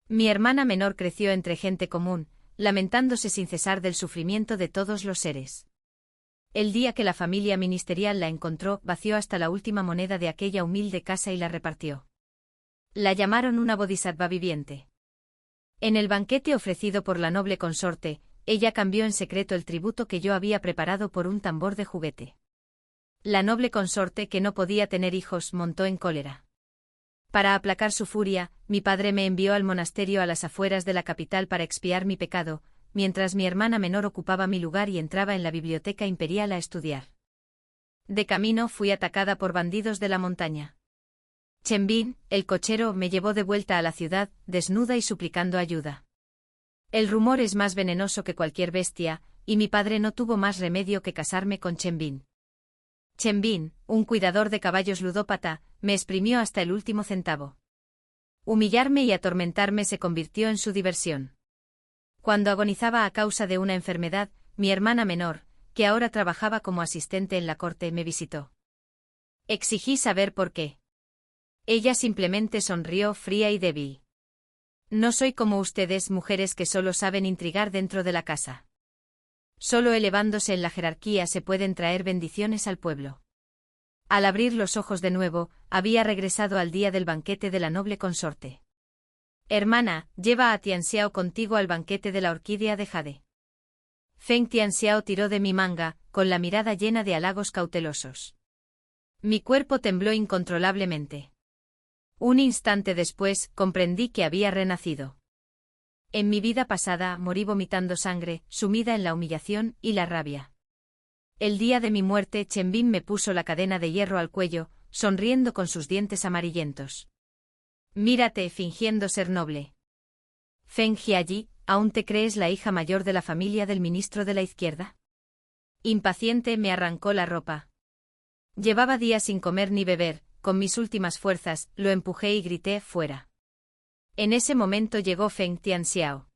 Mi hermana menor creció entre gente común, lamentándose sin cesar del sufrimiento de todos los seres. El día que la familia ministerial la encontró, vació hasta la última moneda de aquella humilde casa y la repartió. La llamaron una bodhisattva viviente. En el banquete ofrecido por la noble consorte, ella cambió en secreto el tributo que yo había preparado por un tambor de juguete. La noble consorte, que no podía tener hijos, montó en cólera. Para aplacar su furia, mi padre me envió al monasterio a las afueras de la capital para expiar mi pecado, mientras mi hermana menor ocupaba mi lugar y entraba en la biblioteca imperial a estudiar. De camino fui atacada por bandidos de la montaña. Chen Bin, el cochero, me llevó de vuelta a la ciudad, desnuda y suplicando ayuda. El rumor es más venenoso que cualquier bestia, y mi padre no tuvo más remedio que casarme con Chen Bin. Chen Bin, un cuidador de caballos ludópata, me exprimió hasta el último centavo. Humillarme y atormentarme se convirtió en su diversión. Cuando agonizaba a causa de una enfermedad, mi hermana menor, que ahora trabajaba como asistente en la corte, me visitó. Exigí saber por qué. Ella simplemente sonrió fría y débil. No soy como ustedes, mujeres que solo saben intrigar dentro de la casa. Solo elevándose en la jerarquía se pueden traer bendiciones al pueblo. Al abrir los ojos de nuevo, había regresado al día del banquete de la noble consorte. Hermana, lleva a Tianxiao contigo al banquete de la orquídea de jade. Feng Tianxiao tiró de mi manga, con la mirada llena de halagos cautelosos. Mi cuerpo tembló incontrolablemente. Un instante después, comprendí que había renacido. En mi vida pasada morí vomitando sangre, sumida en la humillación y la rabia. El día de mi muerte, Chen Bin me puso la cadena de hierro al cuello, sonriendo con sus dientes amarillentos. Mírate, fingiendo ser noble. Feng Jiayi, ¿aún te crees la hija mayor de la familia del ministro de la izquierda? Impaciente me arrancó la ropa. Llevaba días sin comer ni beber, con mis últimas fuerzas, lo empujé y grité, fuera. En ese momento llegó Feng Tianxiao.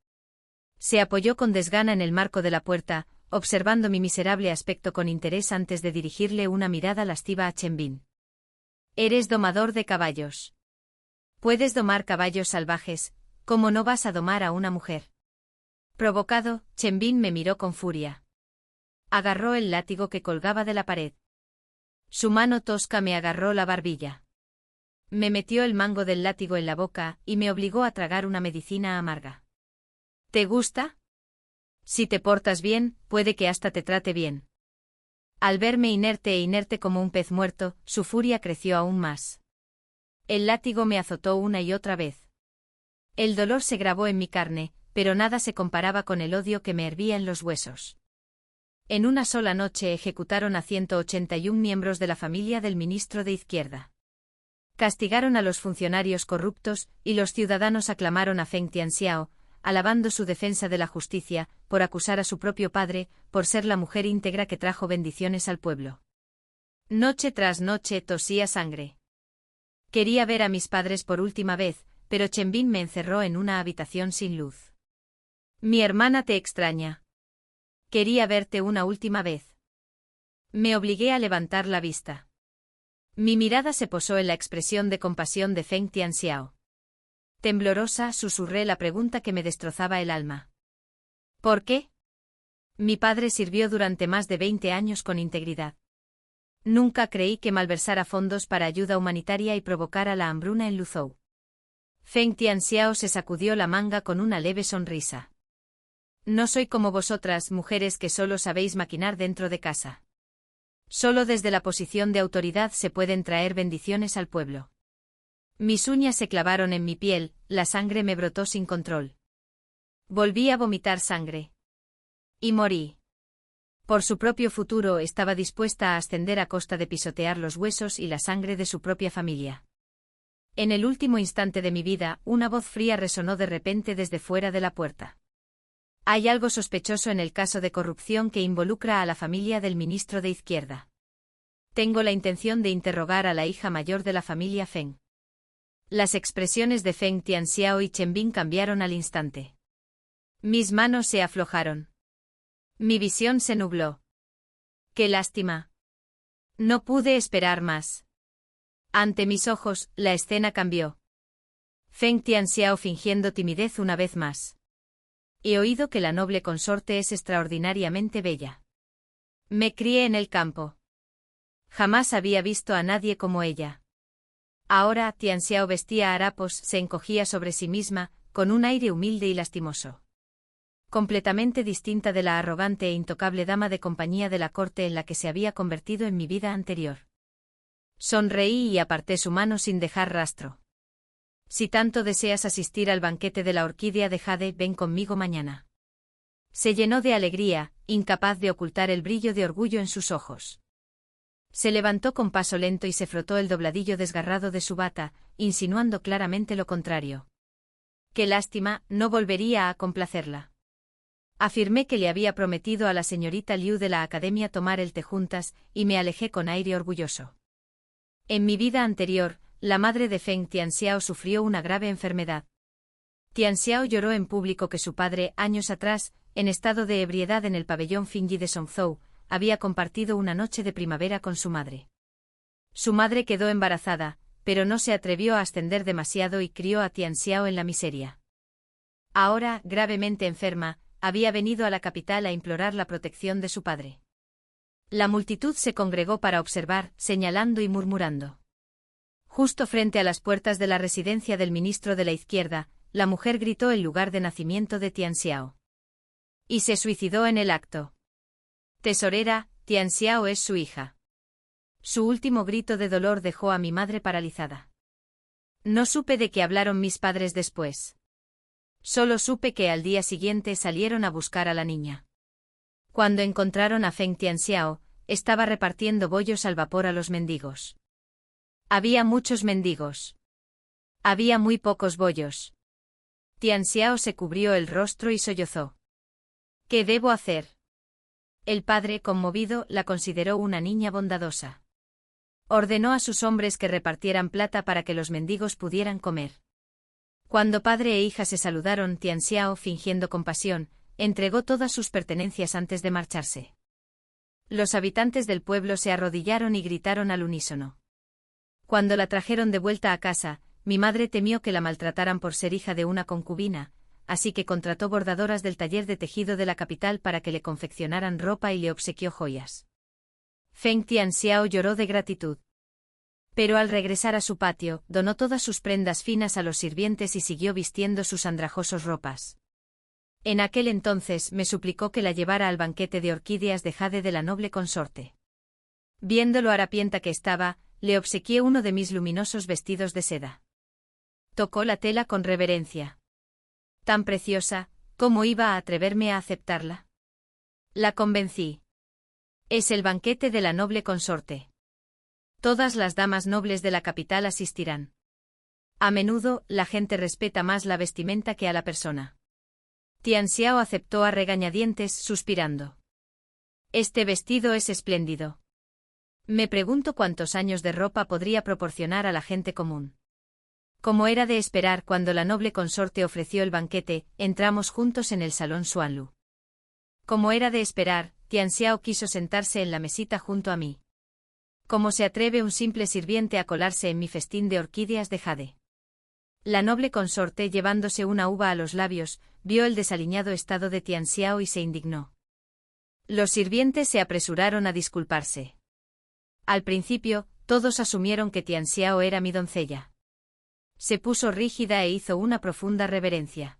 Se apoyó con desgana en el marco de la puerta, observando mi miserable aspecto con interés antes de dirigirle una mirada lasciva a Chen Bin. Eres domador de caballos. Puedes domar caballos salvajes, ¿cómo no vas a domar a una mujer? Provocado, Chen Bin me miró con furia. Agarró el látigo que colgaba de la pared. Su mano tosca me agarró la barbilla. Me metió el mango del látigo en la boca y me obligó a tragar una medicina amarga. ¿Te gusta? Si te portas bien, puede que hasta te trate bien. Al verme inerte como un pez muerto, su furia creció aún más. El látigo me azotó una y otra vez. El dolor se grabó en mi carne, pero nada se comparaba con el odio que me hervía en los huesos. En una sola noche ejecutaron a 181 miembros de la familia del ministro de Izquierda. Castigaron a los funcionarios corruptos, y los ciudadanos aclamaron a Feng Tianxiao, alabando su defensa de la justicia, por acusar a su propio padre, por ser la mujer íntegra que trajo bendiciones al pueblo. Noche tras noche tosía sangre. Quería ver a mis padres por última vez, pero Chen Bin me encerró en una habitación sin luz. Mi hermana te extraña. Quería verte una última vez. Me obligué a levantar la vista. Mi mirada se posó en la expresión de compasión de Feng Tianxiao. Temblorosa, susurré la pregunta que me destrozaba el alma. ¿Por qué? Mi padre sirvió durante más de 20 años con integridad. Nunca creí que malversara fondos para ayuda humanitaria y provocara la hambruna en Luzhou. Feng Tianxiao se sacudió la manga con una leve sonrisa. No soy como vosotras, mujeres que solo sabéis maquinar dentro de casa. Solo desde la posición de autoridad se pueden traer bendiciones al pueblo. Mis uñas se clavaron en mi piel, la sangre me brotó sin control. Volví a vomitar sangre. Y morí. Por su propio futuro estaba dispuesta a ascender a costa de pisotear los huesos y la sangre de su propia familia. En el último instante de mi vida, una voz fría resonó de repente desde fuera de la puerta. Hay algo sospechoso en el caso de corrupción que involucra a la familia del ministro de Izquierda. Tengo la intención de interrogar a la hija mayor de la familia Feng. Las expresiones de Feng Tianxiao y Chen Bin cambiaron al instante. Mis manos se aflojaron. Mi visión se nubló. ¡Qué lástima! No pude esperar más. Ante mis ojos, la escena cambió. Feng Tianxiao fingiendo timidez una vez más. He oído que la noble consorte es extraordinariamente bella. Me crié en el campo. Jamás había visto a nadie como ella. Ahora Tianxiao vestía harapos, se encogía sobre sí misma, con un aire humilde y lastimoso. Completamente distinta de la arrogante e intocable dama de compañía de la corte en la que se había convertido en mi vida anterior. Sonreí y aparté su mano sin dejar rastro. Si tanto deseas asistir al banquete de la orquídea de jade, ven conmigo mañana. Se llenó de alegría, incapaz de ocultar el brillo de orgullo en sus ojos. Se levantó con paso lento y se frotó el dobladillo desgarrado de su bata, insinuando claramente lo contrario. Qué lástima, no volvería a complacerla. Afirmé que le había prometido a la señorita Liu de la academia tomar el té juntas, y me alejé con aire orgulloso. En mi vida anterior, la madre de Feng Tianxiao sufrió una grave enfermedad. Tianxiao lloró en público que su padre, años atrás, en estado de ebriedad en el pabellón Fingyi de Songzhou, había compartido una noche de primavera con su madre. Su madre quedó embarazada, pero no se atrevió a ascender demasiado y crió a Tianxiao en la miseria. Ahora, gravemente enferma, había venido a la capital a implorar la protección de su padre. La multitud se congregó para observar, señalando y murmurando. Justo frente a las puertas de la residencia del ministro de la izquierda, la mujer gritó el lugar de nacimiento de Tianxiao. Y se suicidó en el acto. Tesorera, Tianxiao es su hija. Su último grito de dolor dejó a mi madre paralizada. No supe de qué hablaron mis padres después. Solo supe que al día siguiente salieron a buscar a la niña. Cuando encontraron a Feng Tianxiao, estaba repartiendo bollos al vapor a los mendigos. Había muchos mendigos. Había muy pocos bollos. Tianxiao se cubrió el rostro y sollozó. ¿Qué debo hacer? El padre, conmovido, la consideró una niña bondadosa. Ordenó a sus hombres que repartieran plata para que los mendigos pudieran comer. Cuando padre e hija se saludaron, Tianxiao, fingiendo compasión, entregó todas sus pertenencias antes de marcharse. Los habitantes del pueblo se arrodillaron y gritaron al unísono. Cuando la trajeron de vuelta a casa, mi madre temió que la maltrataran por ser hija de una concubina, así que contrató bordadoras del taller de tejido de la capital para que le confeccionaran ropa y le obsequió joyas. Feng Tianxiao lloró de gratitud. Pero al regresar a su patio, donó todas sus prendas finas a los sirvientes y siguió vistiendo sus andrajosos ropas. En aquel entonces me suplicó que la llevara al banquete de orquídeas de jade de la noble consorte. Viendo lo harapienta que estaba, le obsequié uno de mis luminosos vestidos de seda. Tocó la tela con reverencia. Tan preciosa, ¿cómo iba a atreverme a aceptarla? La convencí. Es el banquete de la noble consorte. Todas las damas nobles de la capital asistirán. A menudo, la gente respeta más la vestimenta que a la persona. Tianxiao aceptó a regañadientes, suspirando. Este vestido es espléndido. Me pregunto cuántos años de ropa podría proporcionar a la gente común. Como era de esperar, cuando la noble consorte ofreció el banquete, entramos juntos en el salón Xuanlu. Como era de esperar, Tianxiao quiso sentarse en la mesita junto a mí. ¿Cómo se atreve un simple sirviente a colarse en mi festín de orquídeas de jade? La noble consorte, llevándose una uva a los labios, vio el desaliñado estado de Tianxiao y se indignó. Los sirvientes se apresuraron a disculparse. Al principio, todos asumieron que Tianxiao era mi doncella. Se puso rígida e hizo una profunda reverencia.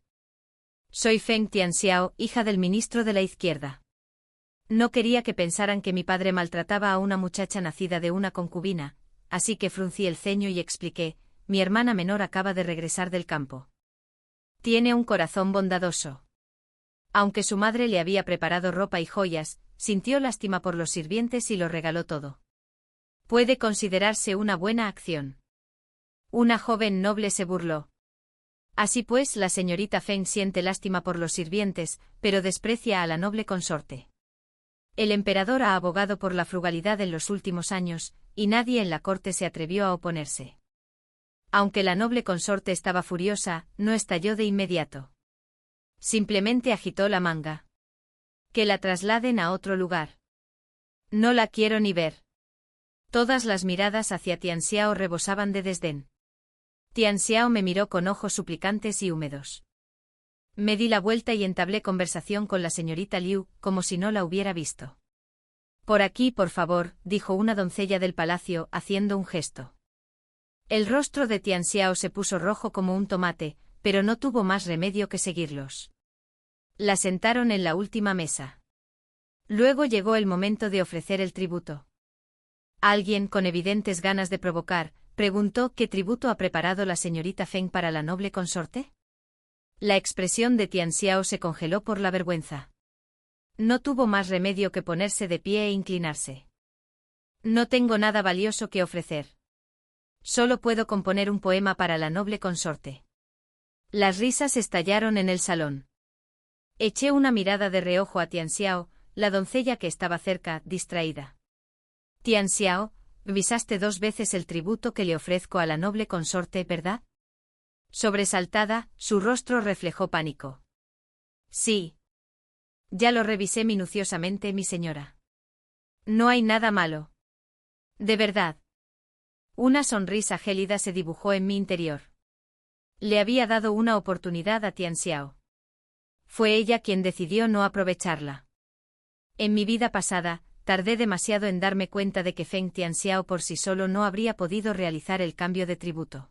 Soy Feng Tianxiao, hija del ministro de la izquierda. No quería que pensaran que mi padre maltrataba a una muchacha nacida de una concubina, así que fruncí el ceño y expliqué, mi hermana menor acaba de regresar del campo. Tiene un corazón bondadoso. Aunque su madre le había preparado ropa y joyas, sintió lástima por los sirvientes y lo regaló todo. Puede considerarse una buena acción. Una joven noble se burló. Así pues, la señorita Feng siente lástima por los sirvientes, pero desprecia a la noble consorte. El emperador ha abogado por la frugalidad en los últimos años, y nadie en la corte se atrevió a oponerse. Aunque la noble consorte estaba furiosa, no estalló de inmediato. Simplemente agitó la manga. Que la trasladen a otro lugar. No la quiero ni ver. Todas las miradas hacia Tianxiao rebosaban de desdén. Tian Xiao me miró con ojos suplicantes y húmedos. Me di la vuelta y entablé conversación con la señorita Liu, como si no la hubiera visto. Por aquí, por favor, dijo una doncella del palacio, haciendo un gesto. El rostro de Tian Xiao se puso rojo como un tomate, pero no tuvo más remedio que seguirlos. La sentaron en la última mesa. Luego llegó el momento de ofrecer el tributo. Alguien, con evidentes ganas de provocar, preguntó qué tributo ha preparado la señorita Feng para la noble consorte. La expresión de Tian Xiao se congeló por la vergüenza. No tuvo más remedio que ponerse de pie e inclinarse. No tengo nada valioso que ofrecer. Solo puedo componer un poema para la noble consorte. Las risas estallaron en el salón. Eché una mirada de reojo a Tian Xiao, la doncella que estaba cerca, distraída. Tian Xiao, visaste 2 veces el tributo que le ofrezco a la noble consorte, ¿verdad? Sobresaltada, su rostro reflejó pánico. Sí. Ya lo revisé minuciosamente, mi señora. No hay nada malo. De verdad. Una sonrisa gélida se dibujó en mi interior. Le había dado una oportunidad a Tian Xiao. Fue ella quien decidió no aprovecharla. En mi vida pasada, tardé demasiado en darme cuenta de que Feng Tianxiao por sí solo no habría podido realizar el cambio de tributo.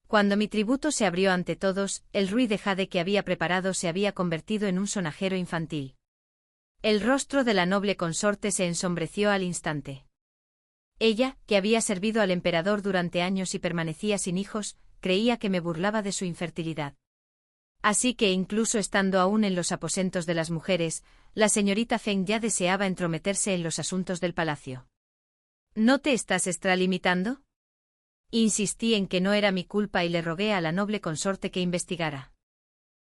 Cuando mi tributo se abrió ante todos, el ruy de jade que había preparado se había convertido en un sonajero infantil. El rostro de la noble consorte se ensombreció al instante. Ella, que había servido al emperador durante años y permanecía sin hijos, creía que me burlaba de su infertilidad. Así que incluso estando aún en los aposentos de las mujeres, la señorita Feng ya deseaba entrometerse en los asuntos del palacio. ¿No te estás extralimitando? Insistí en que no era mi culpa y le rogué a la noble consorte que investigara.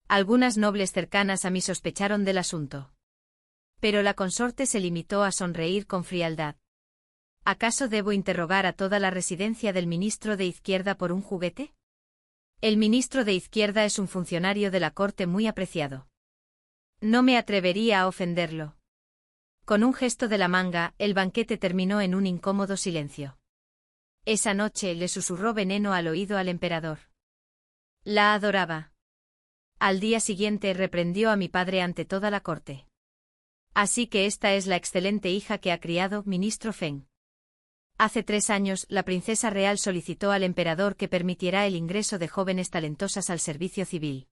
Algunas nobles cercanas a mí sospecharon del asunto. Pero la consorte se limitó a sonreír con frialdad. ¿Acaso debo interrogar a toda la residencia del ministro de Izquierda por un juguete? El ministro de Izquierda es un funcionario de la corte muy apreciado. No me atrevería a ofenderlo. Con un gesto de la manga, el banquete terminó en un incómodo silencio. Esa noche le susurró veneno al oído al emperador. La adoraba. Al día siguiente reprendió a mi padre ante toda la corte. Así que esta es la excelente hija que ha criado, ministro Feng. Hace 3 años, la princesa real solicitó al emperador que permitiera el ingreso de jóvenes talentosas al servicio civil.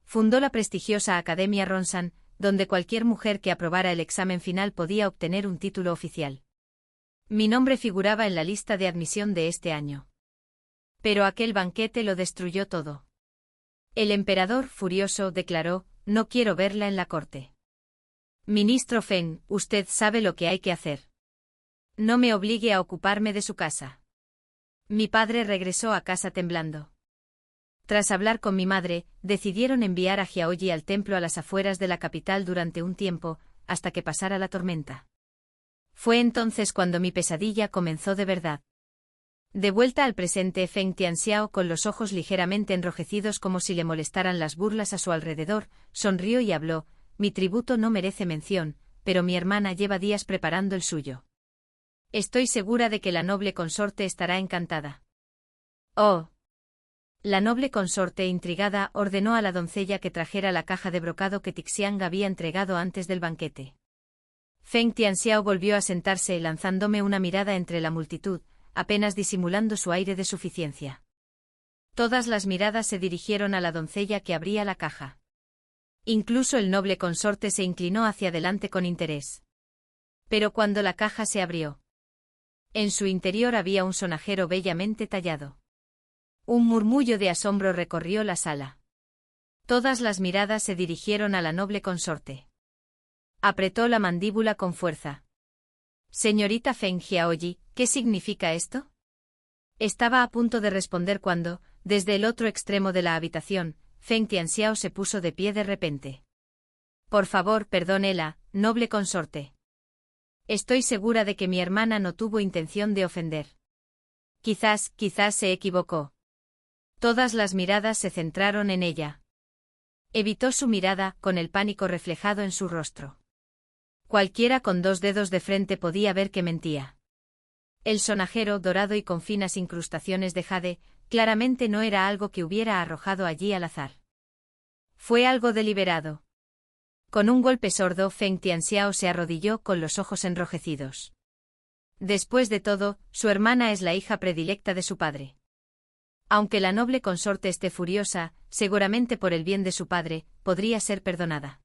Fundó la prestigiosa Academia Ronsan, donde cualquier mujer que aprobara el examen final podía obtener un título oficial. Mi nombre figuraba en la lista de admisión de este año. Pero aquel banquete lo destruyó todo. El emperador, furioso, declaró: no quiero verla en la corte. Ministro Feng, usted sabe lo que hay que hacer. No me obligue a ocuparme de su casa. Mi padre regresó a casa temblando. Tras hablar con mi madre, decidieron enviar a Xiaoyi al templo a las afueras de la capital durante un tiempo, hasta que pasara la tormenta. Fue entonces cuando mi pesadilla comenzó de verdad. De vuelta al presente, Feng Tianxiao, con los ojos ligeramente enrojecidos como si le molestaran las burlas a su alrededor, sonrió y habló: mi tributo no merece mención, pero mi hermana lleva días preparando el suyo. Estoy segura de que la noble consorte estará encantada. Oh. La noble consorte, intrigada, ordenó a la doncella que trajera la caja de brocado que Tixiang había entregado antes del banquete. Feng Tianxiao volvió a sentarse lanzándome una mirada entre la multitud, apenas disimulando su aire de suficiencia. Todas las miradas se dirigieron a la doncella que abría la caja. Incluso el noble consorte se inclinó hacia adelante con interés. Pero cuando la caja se abrió, en su interior había un sonajero bellamente tallado. Un murmullo de asombro recorrió la sala. Todas las miradas se dirigieron a la noble consorte. Apretó la mandíbula con fuerza. Señorita Feng Xiaoyi, ¿qué significa esto? Estaba a punto de responder cuando, desde el otro extremo de la habitación, Feng Tianxiao se puso de pie de repente. Por favor, perdónela, noble consorte. Estoy segura de que mi hermana no tuvo intención de ofender. Quizás se equivocó. Todas las miradas se centraron en ella. Evitó su mirada, con el pánico reflejado en su rostro. Cualquiera con 2 dedos de frente podía ver que mentía. El sonajero, dorado y con finas incrustaciones de jade, Claramente no era algo que hubiera arrojado allí al azar. Fue algo deliberado. Con un golpe sordo, Feng Tianxiao se arrodilló con los ojos enrojecidos. Después de todo, su hermana es la hija predilecta de su padre. Aunque la noble consorte esté furiosa, seguramente por el bien de su padre, podría ser perdonada.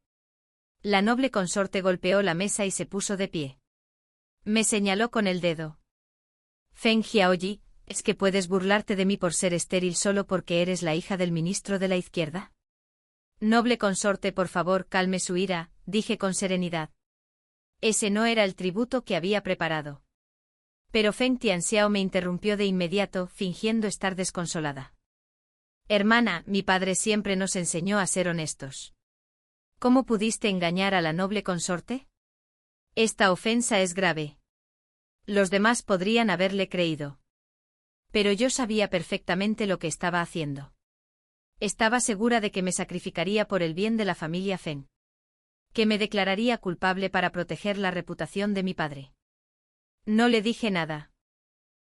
La noble consorte golpeó la mesa y se puso de pie. Me señaló con el dedo. Feng Jiaoyi, ¿es que puedes burlarte de mí por ser estéril solo porque eres la hija del ministro de la izquierda? Noble consorte, por favor, calme su ira, dije con serenidad. Ese no era el tributo que había preparado. Pero Feng Tianxiao me interrumpió de inmediato, fingiendo estar desconsolada. Hermana, mi padre siempre nos enseñó a ser honestos. ¿Cómo pudiste engañar a la noble consorte? Esta ofensa es grave. Los demás podrían haberle creído. Pero yo sabía perfectamente lo que estaba haciendo. Estaba segura de que me sacrificaría por el bien de la familia Feng. Que me declararía culpable para proteger la reputación de mi padre. No le dije nada.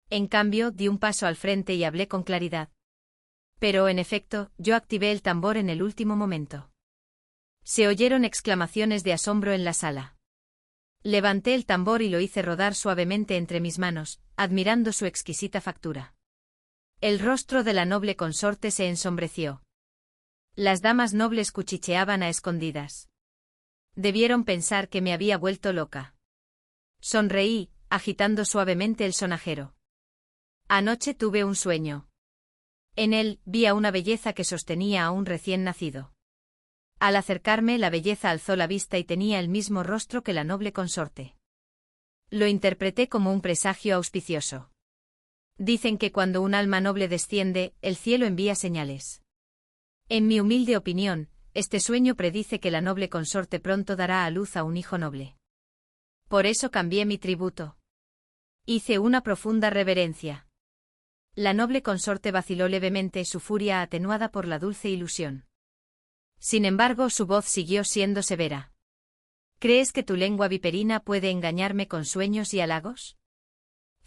En cambio, di un paso al frente y hablé con claridad. Pero, en efecto, yo activé el tambor en el último momento. Se oyeron exclamaciones de asombro en la sala. Levanté el tambor y lo hice rodar suavemente entre mis manos, admirando su exquisita factura. El rostro de la noble consorte se ensombreció. Las damas nobles cuchicheaban a escondidas. Debieron pensar que me había vuelto loca. Sonreí, agitando suavemente el sonajero. Anoche tuve un sueño. En él, vi a una belleza que sostenía a un recién nacido. Al acercarme, la belleza alzó la vista y tenía el mismo rostro que la noble consorte. Lo interpreté como un presagio auspicioso. Dicen que cuando un alma noble desciende, el cielo envía señales. En mi humilde opinión, este sueño predice que la noble consorte pronto dará a luz a un hijo noble. Por eso cambié mi tributo. Hice una profunda reverencia. La noble consorte vaciló levemente, su furia atenuada por la dulce ilusión. Sin embargo, su voz siguió siendo severa. ¿Crees que tu lengua viperina puede engañarme con sueños y halagos?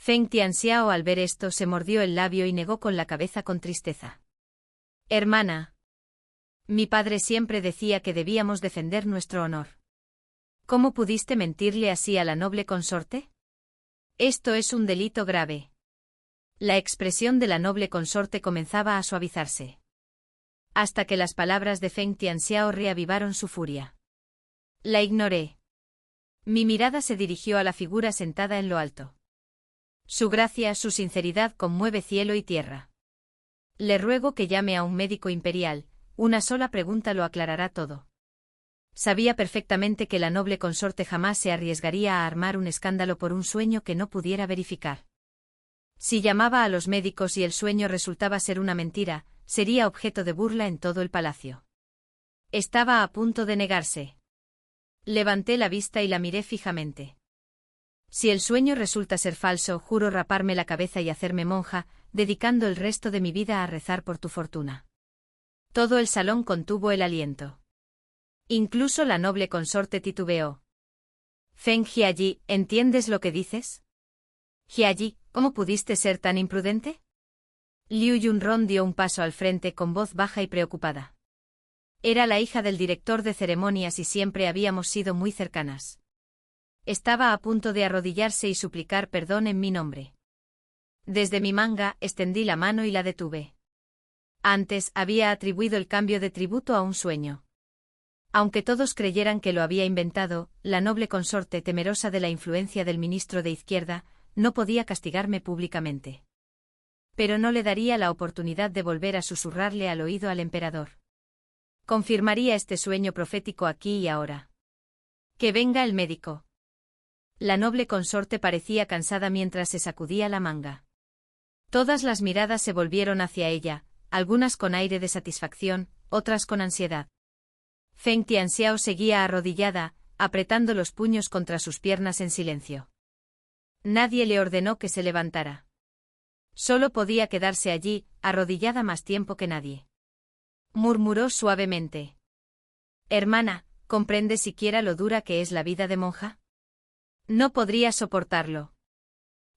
Feng Tianxiao al ver esto se mordió el labio y negó con la cabeza con tristeza. Hermana. Mi padre siempre decía que debíamos defender nuestro honor. ¿Cómo pudiste mentirle así a la noble consorte? Esto es un delito grave. La expresión de la noble consorte comenzaba a suavizarse. Hasta que las palabras de Feng Tianxiao reavivaron su furia. La ignoré. Mi mirada se dirigió a la figura sentada en lo alto. Su gracia, su sinceridad conmueve cielo y tierra. Le ruego que llame a un médico imperial, una sola pregunta lo aclarará todo. Sabía perfectamente que la noble consorte jamás se arriesgaría a armar un escándalo por un sueño que no pudiera verificar. Si llamaba a los médicos y el sueño resultaba ser una mentira, sería objeto de burla en todo el palacio. Estaba a punto de negarse. Levanté la vista y la miré fijamente. Si el sueño resulta ser falso, juro raparme la cabeza y hacerme monja, dedicando el resto de mi vida a rezar por tu fortuna. Todo el salón contuvo el aliento. Incluso la noble consorte titubeó. Feng Jiayi, ¿entiendes lo que dices? Jiayi, ¿cómo pudiste ser tan imprudente? Liu Yunron dio un paso al frente con voz baja y preocupada. Era la hija del director de ceremonias y siempre habíamos sido muy cercanas. Estaba a punto de arrodillarse y suplicar perdón en mi nombre. Desde mi manga, extendí la mano y la detuve. Antes, había atribuido el cambio de tributo a un sueño. Aunque todos creyeran que lo había inventado, la noble consorte, temerosa de la influencia del ministro de izquierda, no podía castigarme públicamente. Pero no le daría la oportunidad de volver a susurrarle al oído al emperador. Confirmaría este sueño profético aquí y ahora. Que venga el médico. La noble consorte parecía cansada mientras se sacudía la manga. Todas las miradas se volvieron hacia ella, algunas con aire de satisfacción, otras con ansiedad. Feng Tianxiao seguía arrodillada, apretando los puños contra sus piernas en silencio. Nadie le ordenó que se levantara. Solo podía quedarse allí, arrodillada más tiempo que nadie. Murmuró suavemente. Hermana, ¿comprendes siquiera lo dura que es la vida de monja? No podría soportarlo.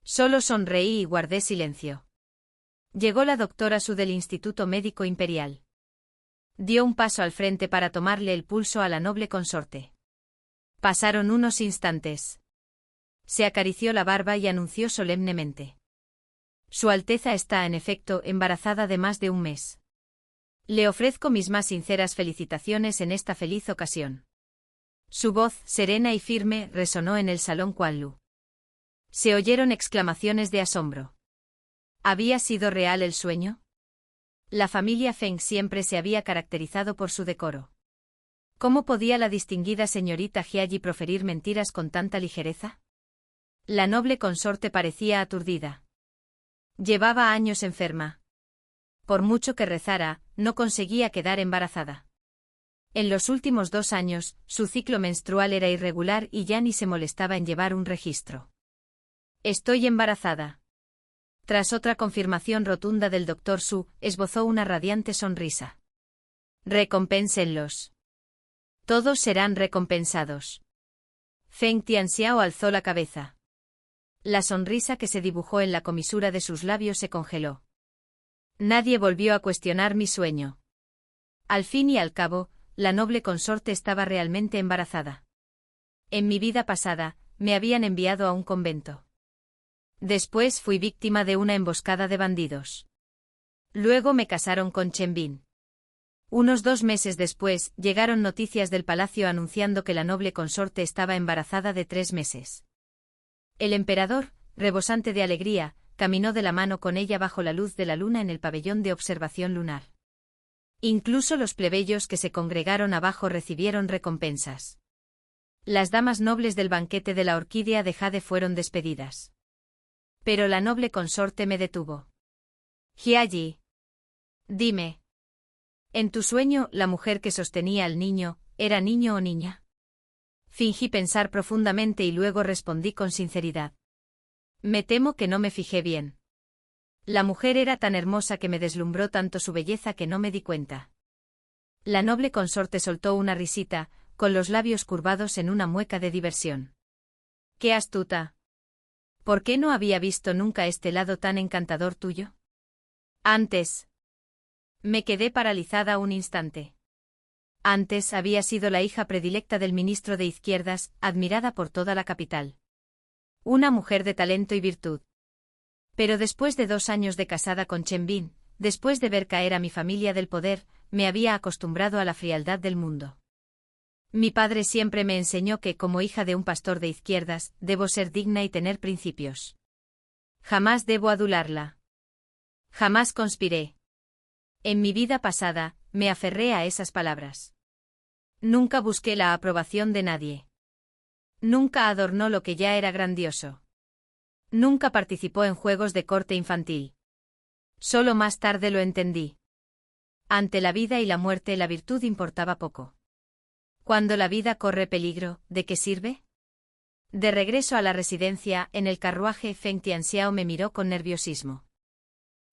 Solo sonreí y guardé silencio. Llegó la doctora Su del Instituto Médico Imperial. Dio un paso al frente para tomarle el pulso a la noble consorte. Pasaron unos instantes. Se acarició la barba y anunció solemnemente: Su Alteza está en efecto embarazada de más de un mes. Le ofrezco mis más sinceras felicitaciones en esta feliz ocasión. Su voz, serena y firme, resonó en el salón Quanlu. Se oyeron exclamaciones de asombro. ¿Había sido real el sueño? La familia Feng siempre se había caracterizado por su decoro. ¿Cómo podía la distinguida señorita Jiayi proferir mentiras con tanta ligereza? La noble consorte parecía aturdida. Llevaba años enferma. Por mucho que rezara, no conseguía quedar embarazada. En los últimos 2 años, su ciclo menstrual era irregular y ya ni se molestaba en llevar un registro. Estoy embarazada. Tras otra confirmación rotunda del doctor Su, esbozó una radiante sonrisa. Recompénsenlos. Todos serán recompensados. Feng Tianxiao alzó la cabeza. La sonrisa que se dibujó en la comisura de sus labios se congeló. Nadie volvió a cuestionar mi sueño. Al fin y al cabo, la noble consorte estaba realmente embarazada. En mi vida pasada, me habían enviado a un convento. Después fui víctima de una emboscada de bandidos. Luego me casaron con Chen Bin. Unos 2 meses después, llegaron noticias del palacio anunciando que la noble consorte estaba embarazada de 3 meses. El emperador, rebosante de alegría, caminó de la mano con ella bajo la luz de la luna en el pabellón de observación lunar. Incluso los plebeyos que se congregaron abajo recibieron recompensas. Las damas nobles del banquete de la orquídea de jade fueron despedidas. Pero la noble consorte me detuvo. Jiayi. Dime. En tu sueño, la mujer que sostenía al niño, ¿era niño o niña? Fingí pensar profundamente y luego respondí con sinceridad. Me temo que no me fijé bien. La mujer era tan hermosa que me deslumbró tanto su belleza que no me di cuenta. La noble consorte soltó una risita, con los labios curvados en una mueca de diversión. ¡Qué astuta! ¿Por qué no había visto nunca este lado tan encantador tuyo? Antes. Me quedé paralizada un instante. Antes había sido la hija predilecta del ministro de Izquierdas, admirada por toda la capital. Una mujer de talento y virtud. Pero después de 2 años de casada con Chen Bin, después de ver caer a mi familia del poder, me había acostumbrado a la frialdad del mundo. Mi padre siempre me enseñó que, como hija de un pastor de izquierdas, debo ser digna y tener principios. Jamás debo adularla. Jamás conspiré. En mi vida pasada, me aferré a esas palabras. Nunca busqué la aprobación de nadie. Nunca adornó lo que ya era grandioso. Nunca participó en juegos de corte infantil. Solo más tarde lo entendí. Ante la vida y la muerte la virtud importaba poco. Cuando la vida corre peligro, ¿de qué sirve? De regreso a la residencia, en el carruaje, Feng Tianxiao me miró con nerviosismo.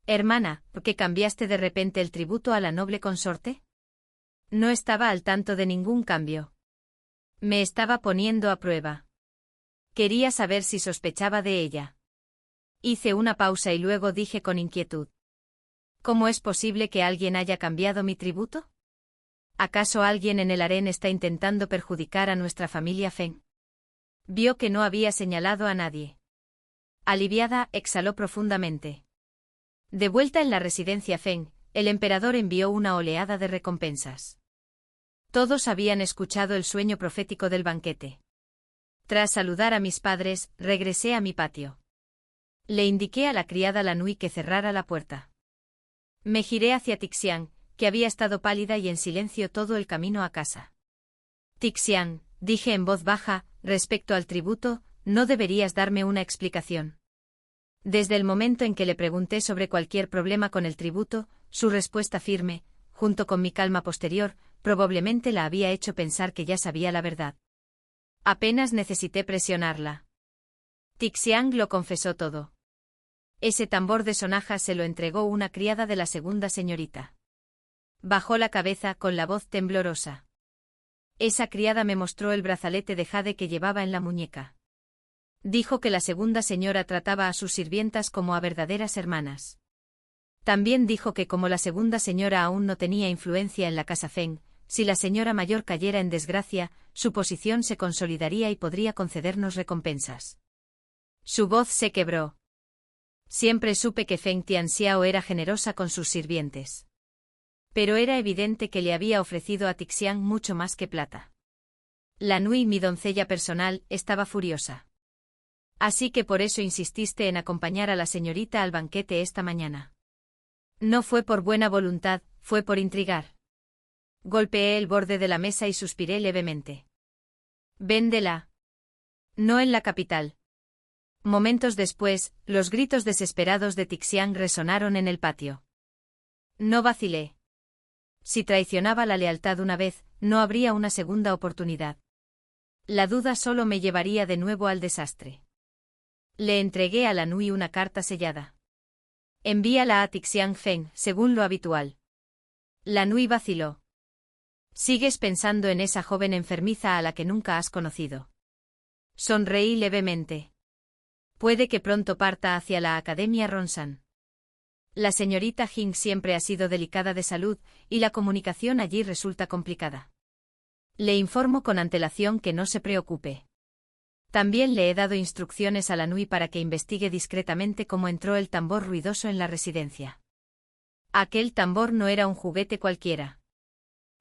Hermana, ¿por qué cambiaste de repente el tributo a la noble consorte? No estaba al tanto de ningún cambio. Me estaba poniendo a prueba. Quería saber si sospechaba de ella. Hice una pausa y luego dije con inquietud. ¿Cómo es posible que alguien haya cambiado mi tributo? ¿Acaso alguien en el harén está intentando perjudicar a nuestra familia Feng? Vio que no había señalado a nadie. Aliviada, exhaló profundamente. De vuelta en la residencia Feng, el emperador envió una oleada de recompensas. Todos habían escuchado el sueño profético del banquete. Tras saludar a mis padres, regresé a mi patio. Le indiqué a la criada Lanui que cerrara la puerta. Me giré hacia Tixiang, que había estado pálida y en silencio todo el camino a casa. Tixiang, dije en voz baja, respecto al tributo, no deberías darme una explicación. Desde el momento en que le pregunté sobre cualquier problema con el tributo, su respuesta firme, junto con mi calma posterior, probablemente la había hecho pensar que ya sabía la verdad. Apenas necesité presionarla. Tixiang lo confesó todo. Ese tambor de sonajas se lo entregó una criada de la segunda señorita. Bajó la cabeza con la voz temblorosa. Esa criada me mostró el brazalete de jade que llevaba en la muñeca. Dijo que la segunda señora trataba a sus sirvientas como a verdaderas hermanas. También dijo que como la segunda señora aún no tenía influencia en la casa Feng, si la señora mayor cayera en desgracia, su posición se consolidaría y podría concedernos recompensas. Su voz se quebró. Siempre supe que Feng Tianxiao era generosa con sus sirvientes. Pero era evidente que le había ofrecido a Tixiang mucho más que plata. La Nui, mi doncella personal, estaba furiosa. Así que por eso insististe en acompañar a la señorita al banquete esta mañana. No fue por buena voluntad, fue por intrigar. Golpeé el borde de la mesa y suspiré levemente. Véndela. No en la capital. Momentos después, los gritos desesperados de Tixiang resonaron en el patio. No vacilé. Si traicionaba la lealtad una vez, no habría una segunda oportunidad. La duda solo me llevaría de nuevo al desastre. Le entregué a la Nui una carta sellada. Envíala a Tixiang Feng, según lo habitual. La Nui vaciló. Sigues pensando en esa joven enfermiza a la que nunca has conocido. Sonreí levemente. Puede que pronto parta hacia la Academia Ronsan. La señorita Jing siempre ha sido delicada de salud, y la comunicación allí resulta complicada. Le informo con antelación que no se preocupe. También le he dado instrucciones a la Nui para que investigue discretamente cómo entró el tambor ruidoso en la residencia. Aquel tambor no era un juguete cualquiera.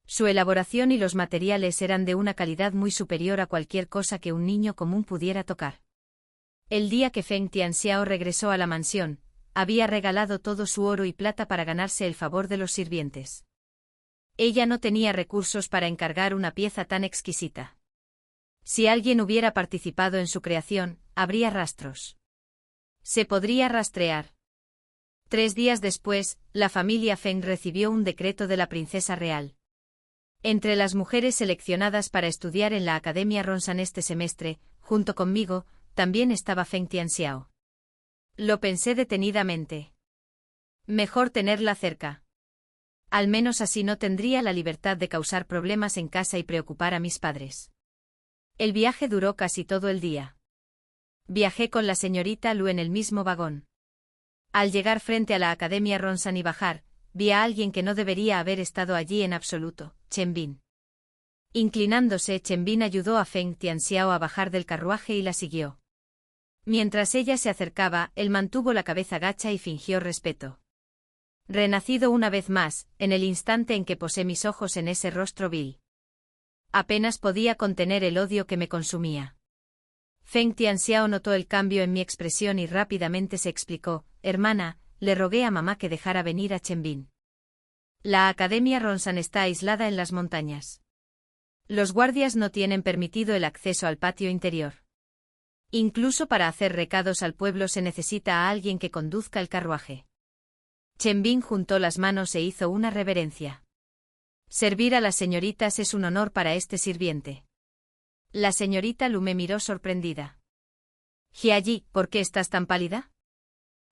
Su elaboración y los materiales eran de una calidad muy superior a cualquier cosa que un niño común pudiera tocar. El día que Feng Tianxiao regresó a la mansión, había regalado todo su oro y plata para ganarse el favor de los sirvientes. Ella no tenía recursos para encargar una pieza tan exquisita. Si alguien hubiera participado en su creación, habría rastros. Se podría rastrear. 3 días después, la familia Feng recibió un decreto de la princesa real. Entre las mujeres seleccionadas para estudiar en la Academia Ronsan este semestre, junto conmigo, también estaba Feng Tianxiao. Lo pensé detenidamente. Mejor tenerla cerca. Al menos así no tendría la libertad de causar problemas en casa y preocupar a mis padres. El viaje duró casi todo el día. Viajé con la señorita Lu en el mismo vagón. Al llegar frente a la Academia Ronsan y bajar, vi a alguien que no debería haber estado allí en absoluto, Chen Bin. Inclinándose, Chen Bin ayudó a Feng Tianxiao a bajar del carruaje y la siguió. Mientras ella se acercaba, él mantuvo la cabeza gacha y fingió respeto. Renacido una vez más, en el instante en que posé mis ojos en ese rostro vil. Apenas podía contener el odio que me consumía. Feng Tianxiao notó el cambio en mi expresión y rápidamente se explicó: hermana, le rogué a mamá que dejara venir a Chen Bin. La Academia Ronsan está aislada en las montañas. Los guardias no tienen permitido el acceso al patio interior. Incluso para hacer recados al pueblo se necesita a alguien que conduzca el carruaje. Chen Bin juntó las manos e hizo una reverencia. Servir a las señoritas es un honor para este sirviente. La señorita Lu me miró sorprendida. Jiayi, ¿por qué estás tan pálida?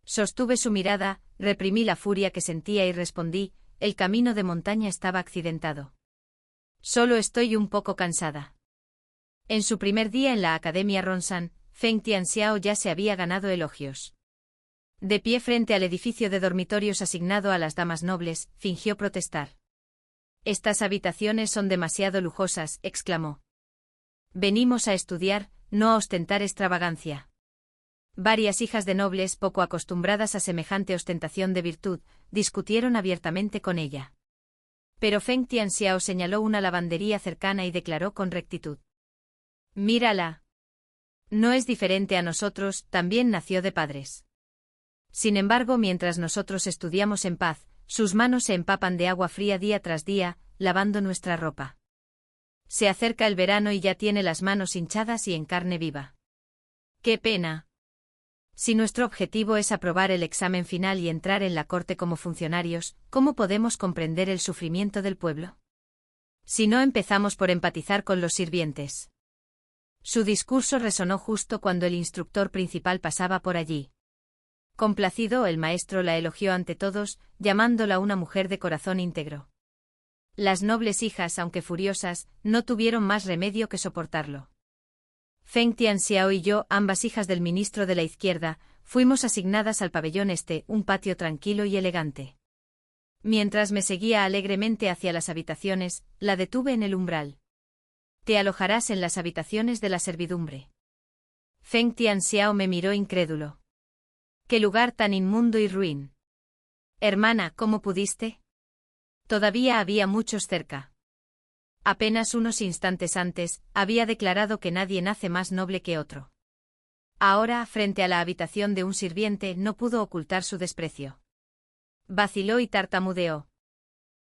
Sostuve su mirada, reprimí la furia que sentía y respondí: el camino de montaña estaba accidentado. Solo estoy un poco cansada. En su primer día en la Academia Ronsan, Feng Tianxiao ya se había ganado elogios. De pie frente al edificio de dormitorios asignado a las damas nobles, fingió protestar. Estas habitaciones son demasiado lujosas, exclamó. Venimos a estudiar, no a ostentar extravagancia. Varias hijas de nobles poco acostumbradas a semejante ostentación de virtud, discutieron abiertamente con ella. Pero Feng Tianxiao señaló una lavandería cercana y declaró con rectitud: mírala. No es diferente a nosotros, también nació de padres. Sin embargo, mientras nosotros estudiamos en paz, sus manos se empapan de agua fría día tras día, lavando nuestra ropa. Se acerca el verano y ya tiene las manos hinchadas y en carne viva. ¡Qué pena! Si nuestro objetivo es aprobar el examen final y entrar en la corte como funcionarios, ¿cómo podemos comprender el sufrimiento del pueblo? Si no empezamos por empatizar con los sirvientes. Su discurso resonó justo cuando el instructor principal pasaba por allí. Complacido, el maestro la elogió ante todos, llamándola una mujer de corazón íntegro. Las nobles hijas, aunque furiosas, no tuvieron más remedio que soportarlo. Feng Tianxiao y yo, ambas hijas del ministro de la izquierda, Fuimos asignadas al pabellón este, un patio tranquilo y elegante. Mientras me seguía alegremente hacia las habitaciones, la detuve en el umbral. Te alojarás en las habitaciones de la servidumbre. Feng Tianxiao me miró incrédulo. ¡Qué lugar tan inmundo y ruin! Hermana, ¿cómo pudiste? Todavía había muchos cerca. Apenas unos instantes antes, había declarado que nadie nace más noble que otro. Ahora, frente a la habitación de un sirviente, no pudo ocultar su desprecio. Vaciló y tartamudeó.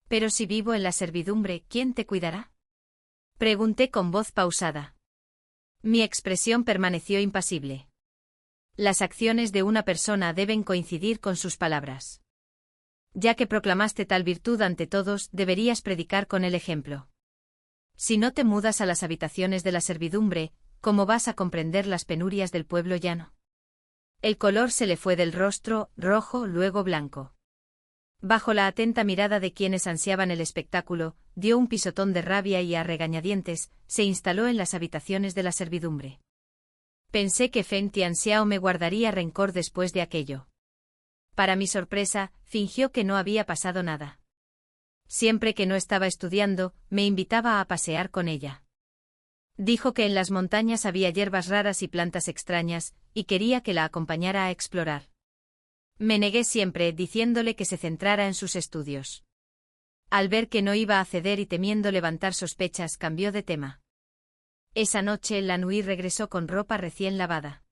Pero si vivo en la servidumbre, ¿quién te cuidará? Pregunté con voz pausada. Mi expresión permaneció impasible. Las acciones de una persona deben coincidir con sus palabras. Ya que proclamaste tal virtud ante todos, deberías predicar con el ejemplo. Si no te mudas a las habitaciones de la servidumbre, ¿cómo vas a comprender las penurias del pueblo llano? El color se le fue del rostro, rojo, luego blanco. Bajo la atenta mirada de quienes ansiaban el espectáculo, dio un pisotón de rabia y a regañadientes, se instaló en las habitaciones de la servidumbre. Pensé que Feng Tianxiao me guardaría rencor después de aquello. Para mi sorpresa, fingió que no había pasado nada. Siempre que no estaba estudiando, me invitaba a pasear con ella. Dijo que en las montañas había hierbas raras y plantas extrañas, y quería que la acompañara a explorar. Me negué siempre, diciéndole que se centrara en sus estudios. Al ver que no iba a ceder y temiendo levantar sospechas, cambió de tema. Esa noche Lan Hui regresó con ropa recién lavada.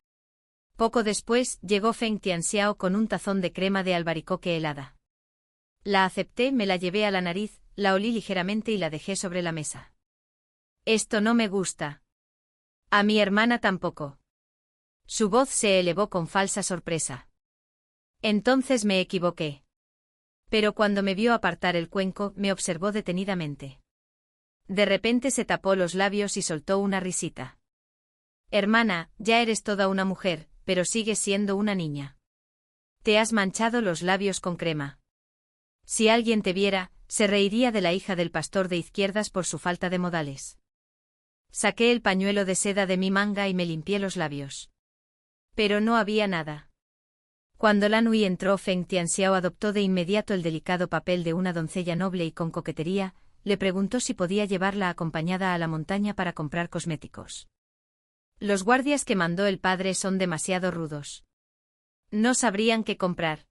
Poco después, llegó Feng Tianxiao con un tazón de crema de albaricoque helada. La acepté, me la llevé a la nariz, la olí ligeramente y la dejé sobre la mesa. Esto no me gusta. A mi hermana tampoco. Su voz se elevó con falsa sorpresa. Entonces me equivoqué. Pero cuando me vio apartar el cuenco, me observó detenidamente. De repente se tapó los labios y soltó una risita. Hermana, ya eres toda una mujer, pero sigues siendo una niña. Te has manchado los labios con crema. Si alguien te viera, se reiría de la hija del pastor de izquierdas por su falta de modales. Saqué el pañuelo de seda de mi manga y me limpié los labios. Pero no había nada. Cuando Lan Hui entró, Feng Tianxiao adoptó de inmediato el delicado papel de una doncella noble y con coquetería, le preguntó si podía llevarla acompañada a la montaña para comprar cosméticos. Los guardias que mandó el padre son demasiado rudos. No sabrían qué comprar.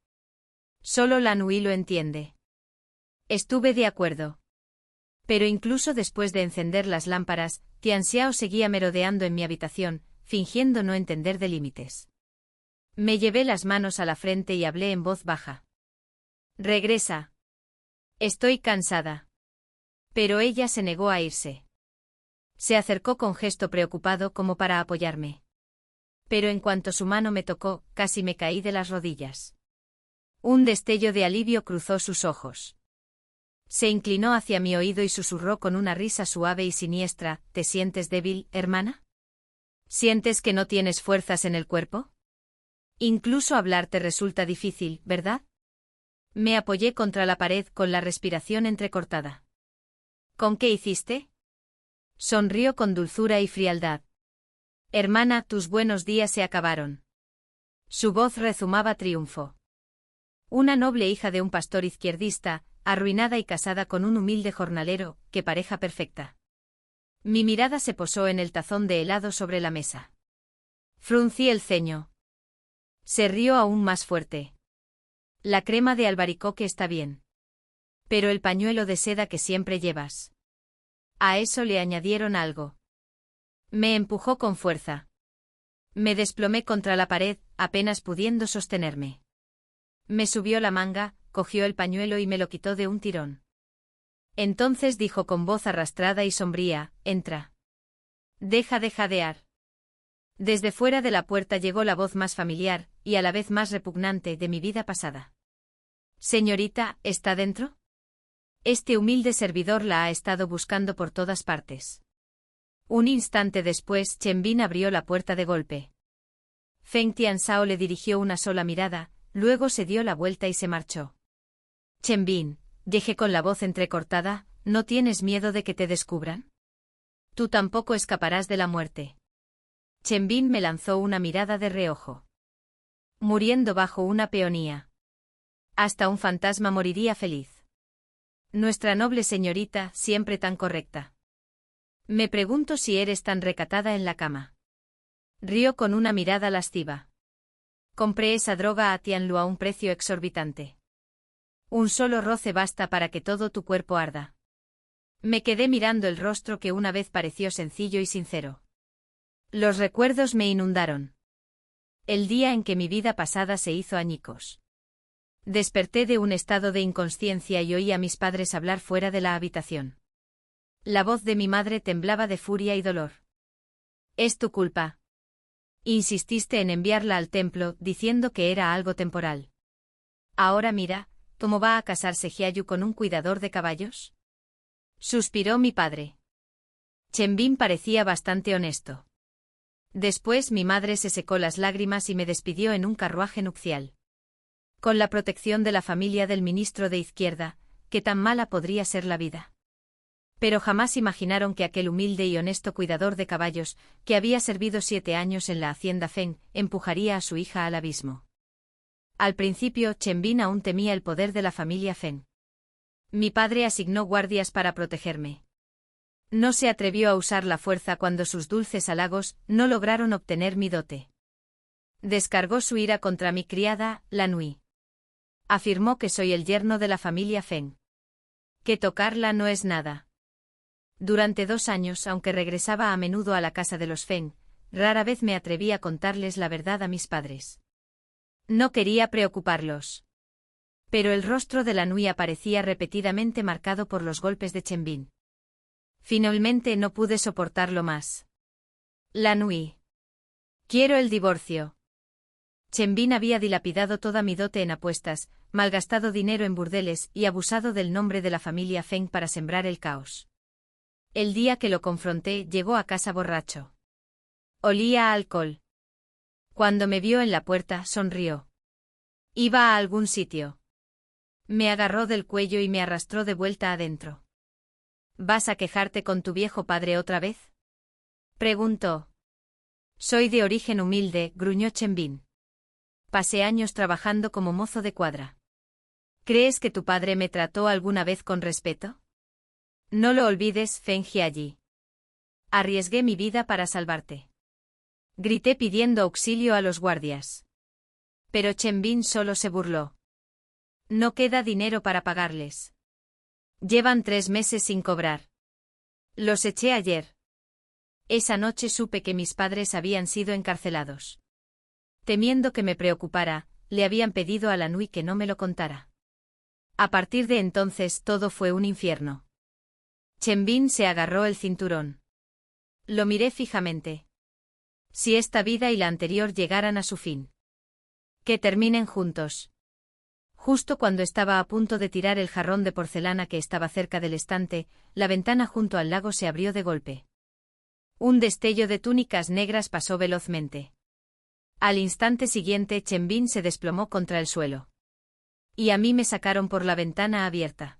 Solo Lan Hui lo entiende. Estuve de acuerdo. Pero incluso después de encender las lámparas, Tianxiao seguía merodeando en mi habitación, fingiendo no entender de límites. Me llevé las manos a la frente y hablé en voz baja. Regresa. Estoy cansada. Pero ella se negó a irse. Se acercó con gesto preocupado como para apoyarme. Pero en cuanto su mano me tocó, casi me caí de las rodillas. Un destello de alivio cruzó sus ojos. Se inclinó hacia mi oído y susurró con una risa suave y siniestra, ¿te sientes débil, hermana? ¿Sientes que no tienes fuerzas en el cuerpo? Incluso hablar te resulta difícil, ¿verdad? Me apoyé contra la pared con la respiración entrecortada. ¿Con qué hiciste? Sonrió con dulzura y frialdad. Hermana, tus buenos días se acabaron. Su voz rezumaba triunfo. Una noble hija de un pastor izquierdista, arruinada y casada con un humilde jornalero, qué pareja perfecta. Mi mirada se posó en el tazón de helado sobre la mesa. Fruncí el ceño. Se rió aún más fuerte. La crema de albaricoque está bien. Pero el pañuelo de seda que siempre llevas. A eso le añadieron algo. Me empujó con fuerza. Me desplomé contra la pared, apenas pudiendo sostenerme. Me subió la manga, cogió el pañuelo y me lo quitó de un tirón. Entonces dijo con voz arrastrada y sombría, entra. Deja de jadear. Desde fuera de la puerta llegó la voz más familiar, y a la vez más repugnante, de mi vida pasada. Señorita, ¿está dentro? Este humilde servidor la ha estado buscando por todas partes. Un instante después, Chen Bin abrió la puerta de golpe. Feng Tianxiao le dirigió una sola mirada, luego se dio la vuelta y se marchó. Chen Bin, dije con la voz entrecortada, ¿no tienes miedo de que te descubran? Tú tampoco escaparás de la muerte. Chen Bin me lanzó una mirada de reojo. muriendo bajo una peonía. Hasta un fantasma moriría feliz. Nuestra noble señorita, siempre tan correcta. Me pregunto si eres tan recatada en la cama. Rió con una mirada lasciva. Compré esa droga a Tianlu a un precio exorbitante. Un solo roce basta para que todo tu cuerpo arda. Me quedé mirando el rostro que una vez pareció sencillo y sincero. Los recuerdos me inundaron. El día en que mi vida pasada se hizo añicos. Desperté de un estado de inconsciencia y oí a mis padres hablar fuera de la habitación. La voz de mi madre temblaba de furia y dolor. «Es tu culpa. Insististe en enviarla al templo, diciendo que era algo temporal. Ahora mira, ¿cómo va a casarse Hyayu con un cuidador de caballos?», suspiró mi padre. Chen Bin parecía bastante honesto. Después mi madre se secó las lágrimas y me despidió en un carruaje nupcial. Con la protección de la familia del ministro de Izquierda, ¿qué tan mala podría ser la vida? Pero jamás imaginaron que aquel humilde y honesto cuidador de caballos, que había servido 7 años en la hacienda Feng, empujaría a su hija al abismo. Al principio, Chen Bin aún temía el poder de la familia Feng. Mi padre asignó guardias para protegerme. No se atrevió a usar la fuerza cuando sus dulces halagos no lograron obtener mi dote. Descargó su ira contra mi criada, la Nui. Afirmó que soy el yerno de la familia Feng. Que tocarla no es nada. Durante 2 años, aunque regresaba a menudo a la casa de los Feng, rara vez me atreví a contarles la verdad a mis padres. No quería preocuparlos. Pero el rostro de la Nui aparecía repetidamente marcado por los golpes de Chen Bin. Finalmente no pude soportarlo más. La Nui. Quiero el divorcio. Chen Bin había dilapidado toda mi dote en apuestas, malgastado dinero en burdeles y abusado del nombre de la familia Feng para sembrar el caos. El día que lo confronté, llegó a casa borracho. Olía a alcohol. Cuando me vio en la puerta, sonrió. ¿Iba a algún sitio? Me agarró del cuello y me arrastró de vuelta adentro. ¿Vas a quejarte con tu viejo padre otra vez?, preguntó. Soy de origen humilde, gruñó Chen Bin. Pasé años trabajando como mozo de cuadra. ¿Crees que tu padre me trató alguna vez con respeto? No lo olvides, Feng Jiayi. Arriesgué mi vida para salvarte. Grité pidiendo auxilio a los guardias. Pero Chen Bin solo se burló. No queda dinero para pagarles. Llevan 3 meses sin cobrar. Los eché ayer. Esa noche supe que mis padres habían sido encarcelados. Temiendo que me preocupara, le habían pedido a la Nui que no me lo contara. A partir de entonces todo fue un infierno. Chen Bin se agarró el cinturón. Lo miré fijamente. Si esta vida y la anterior llegaran a su fin. Que terminen juntos. Justo cuando estaba a punto de tirar el jarrón de porcelana que estaba cerca del estante, la ventana junto al lago se abrió de golpe. Un destello de túnicas negras pasó velozmente. Al instante siguiente Chen Bin se desplomó contra el suelo. Y a mí me sacaron por la ventana abierta.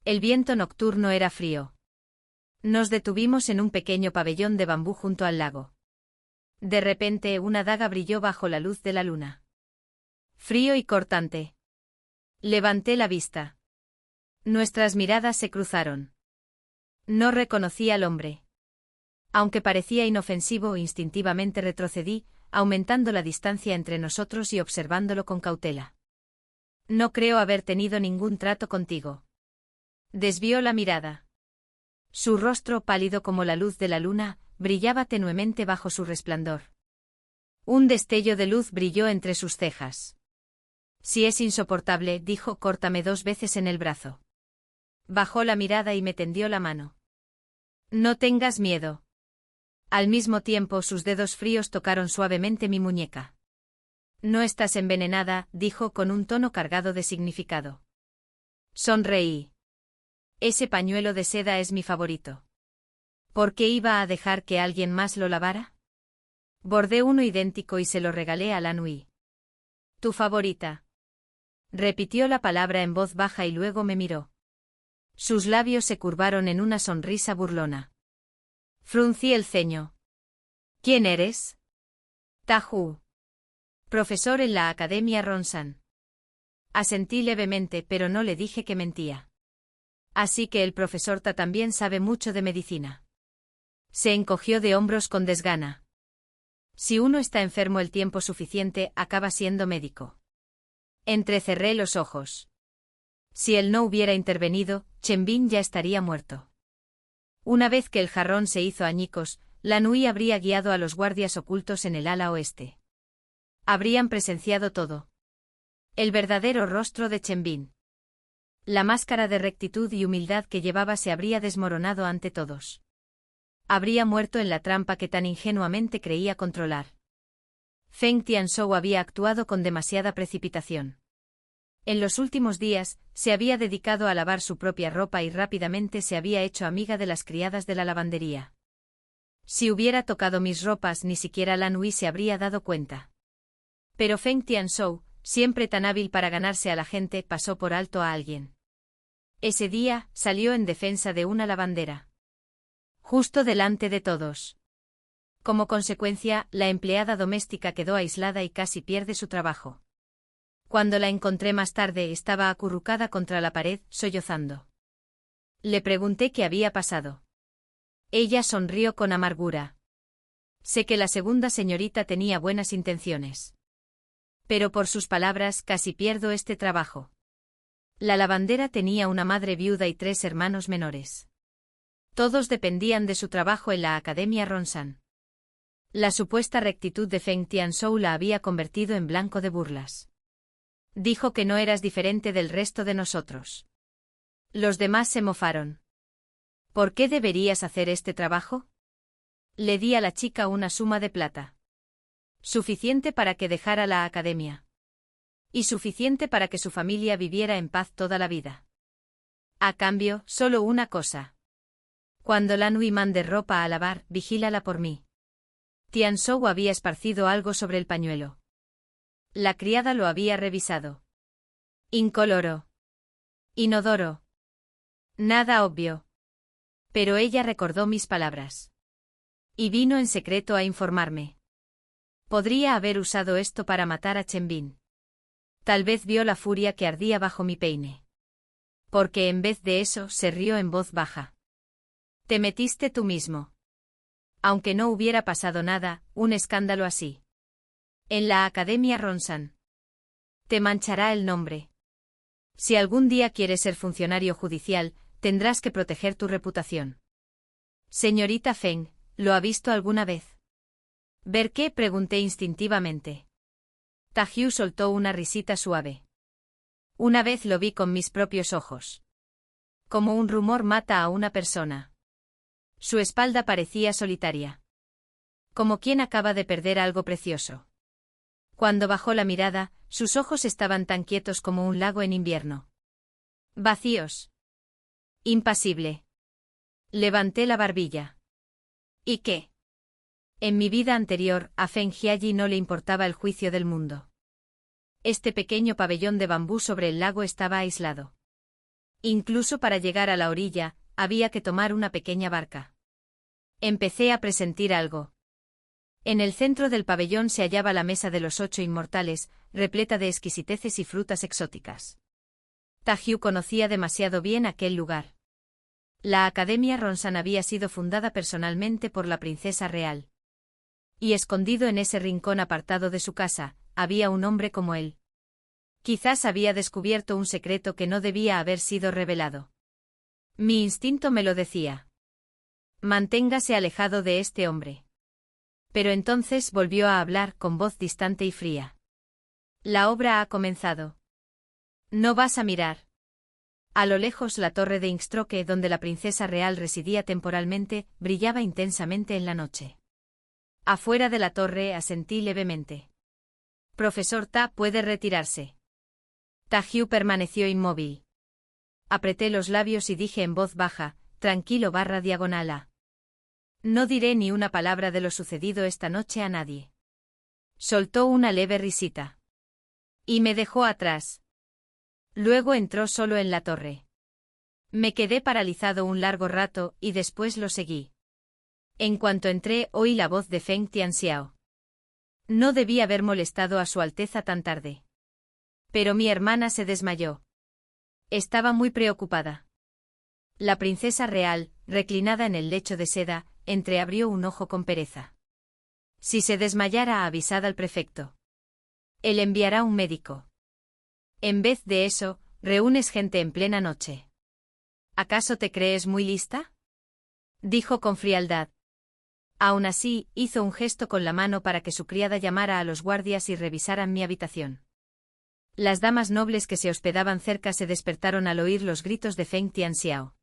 El viento nocturno era frío. Nos detuvimos en un pequeño pabellón de bambú junto al lago. De repente una daga brilló bajo la luz de la luna. Frío y cortante. Levanté la vista. Nuestras miradas se cruzaron. No reconocí al hombre. Aunque parecía inofensivo, instintivamente retrocedí, aumentando la distancia entre nosotros y observándolo con cautela. No creo haber tenido ningún trato contigo. Desvió la mirada. Su rostro, pálido como la luz de la luna, brillaba tenuemente bajo su resplandor. Un destello de luz brilló entre sus cejas. Si es insoportable, dijo, córtame 2 veces en el brazo. Bajó la mirada y me tendió la mano. No tengas miedo. Al mismo tiempo sus dedos fríos tocaron suavemente mi muñeca. No estás envenenada, dijo con un tono cargado de significado. Sonreí. Ese pañuelo de seda es mi favorito. ¿Por qué iba a dejar que alguien más lo lavara? Bordé uno idéntico y se lo regalé a la Nui. Tu favorita. Repitió la palabra en voz baja y luego me miró. Sus labios se curvaron en una sonrisa burlona. Fruncí el ceño. ¿Quién eres? Tahu. Profesor en la Academia Ronsan. Asentí levemente, pero no le dije que mentía. Así que el profesor Ta también sabe mucho de medicina. Se encogió de hombros con desgana. Si uno está enfermo el tiempo suficiente, acaba siendo médico. Entrecerré los ojos. Si él no hubiera intervenido, Chen Bin ya estaría muerto. Una vez que el jarrón se hizo añicos, Lan Hui habría guiado a los guardias ocultos en el ala oeste. Habrían presenciado todo. El verdadero rostro de Chen Bin. La máscara de rectitud y humildad que llevaba se habría desmoronado ante todos. Habría muerto en la trampa que tan ingenuamente creía controlar. Feng Tianzhou había actuado con demasiada precipitación. En los últimos días, se había dedicado a lavar su propia ropa y rápidamente se había hecho amiga de las criadas de la lavandería. Si hubiera tocado mis ropas, ni siquiera Lan Hui se habría dado cuenta. Pero Feng Tianzhou, siempre tan hábil para ganarse a la gente, pasó por alto a alguien. Ese día, salió en defensa de una lavandera. Justo delante de todos. Como consecuencia, la empleada doméstica quedó aislada y casi pierde su trabajo. Cuando la encontré más tarde, estaba acurrucada contra la pared, sollozando. Le pregunté qué había pasado. Ella sonrió con amargura. Sé que la segunda señorita tenía buenas intenciones. Pero por sus palabras casi pierdo este trabajo. La lavandera tenía una madre viuda y 3 hermanos menores. Todos dependían de su trabajo en la Academia Ronsan. La supuesta rectitud de Feng Tianzhou la había convertido en blanco de burlas. Dijo que no eras diferente del resto de nosotros. Los demás se mofaron. ¿Por qué deberías hacer este trabajo? Le di a la chica una suma de plata. Suficiente para que dejara la academia. Y suficiente para que su familia viviera en paz toda la vida. A cambio, solo una cosa. Cuando Lan Hui mande ropa a lavar, vigílala por mí. Tianzhou había esparcido algo sobre el pañuelo. La criada lo había revisado. Incoloro. Inodoro. Nada obvio. Pero ella recordó mis palabras. Y vino en secreto a informarme. Podría haber usado esto para matar a Chen Bin. Tal vez vio la furia que ardía bajo mi peine. Porque en vez de eso, se rió en voz baja. Te metiste tú mismo. Aunque no hubiera pasado nada, un escándalo así. En la Academia Ronsan. Te manchará el nombre. Si algún día quieres ser funcionario judicial, tendrás que proteger tu reputación. Señorita Feng, ¿lo ha visto alguna vez? ¿Ver qué? Pregunté instintivamente. Tajiu soltó una risita suave. Una vez lo vi con mis propios ojos. Como un rumor mata a una persona. Su espalda parecía solitaria. Como quien acaba de perder algo precioso. Cuando bajó la mirada, sus ojos estaban tan quietos como un lago en invierno. Vacíos. Impasible. Levanté la barbilla. ¿Y qué? En mi vida anterior, a Feng Jiayi no le importaba el juicio del mundo. Este pequeño pabellón de bambú sobre el lago estaba aislado. Incluso para llegar a la orilla, había que tomar una pequeña barca. Empecé a presentir algo. En el centro del pabellón se hallaba la mesa de los 8 inmortales, repleta de exquisiteces y frutas exóticas. Tajiu conocía demasiado bien aquel lugar. La Academia Ronsan había sido fundada personalmente por la princesa real. Y escondido en ese rincón apartado de su casa, había un hombre como él. Quizás había descubierto un secreto que no debía haber sido revelado. Mi instinto me lo decía. Manténgase alejado de este hombre. Pero entonces volvió a hablar con voz distante y fría. La obra ha comenzado. No vas a mirar. A lo lejos la torre de Innstroke, donde la princesa real residía temporalmente, brillaba intensamente en la noche. Afuera de la torre asentí levemente. Profesor Ta puede retirarse. Tajiu permaneció inmóvil. Apreté los labios y dije en voz baja, tranquilo / diagonal A. No diré ni una palabra de lo sucedido esta noche a nadie. Soltó una leve risita. Y me dejó atrás. Luego entró solo en la torre. Me quedé paralizado un largo rato y después lo seguí. En cuanto entré, oí la voz de Feng Tianxiao. No debí haber molestado a Su Alteza tan tarde. Pero mi hermana se desmayó. Estaba muy preocupada. La princesa real, reclinada en el lecho de seda, entreabrió un ojo con pereza. Si se desmayara, avisad al prefecto. Él enviará un médico. En vez de eso, reúnes gente en plena noche. ¿Acaso te crees muy lista? Dijo con frialdad. Aún así, hizo un gesto con la mano para que su criada llamara a los guardias y revisaran mi habitación. Las damas nobles que se hospedaban cerca se despertaron al oír los gritos de Feng Tianxiao.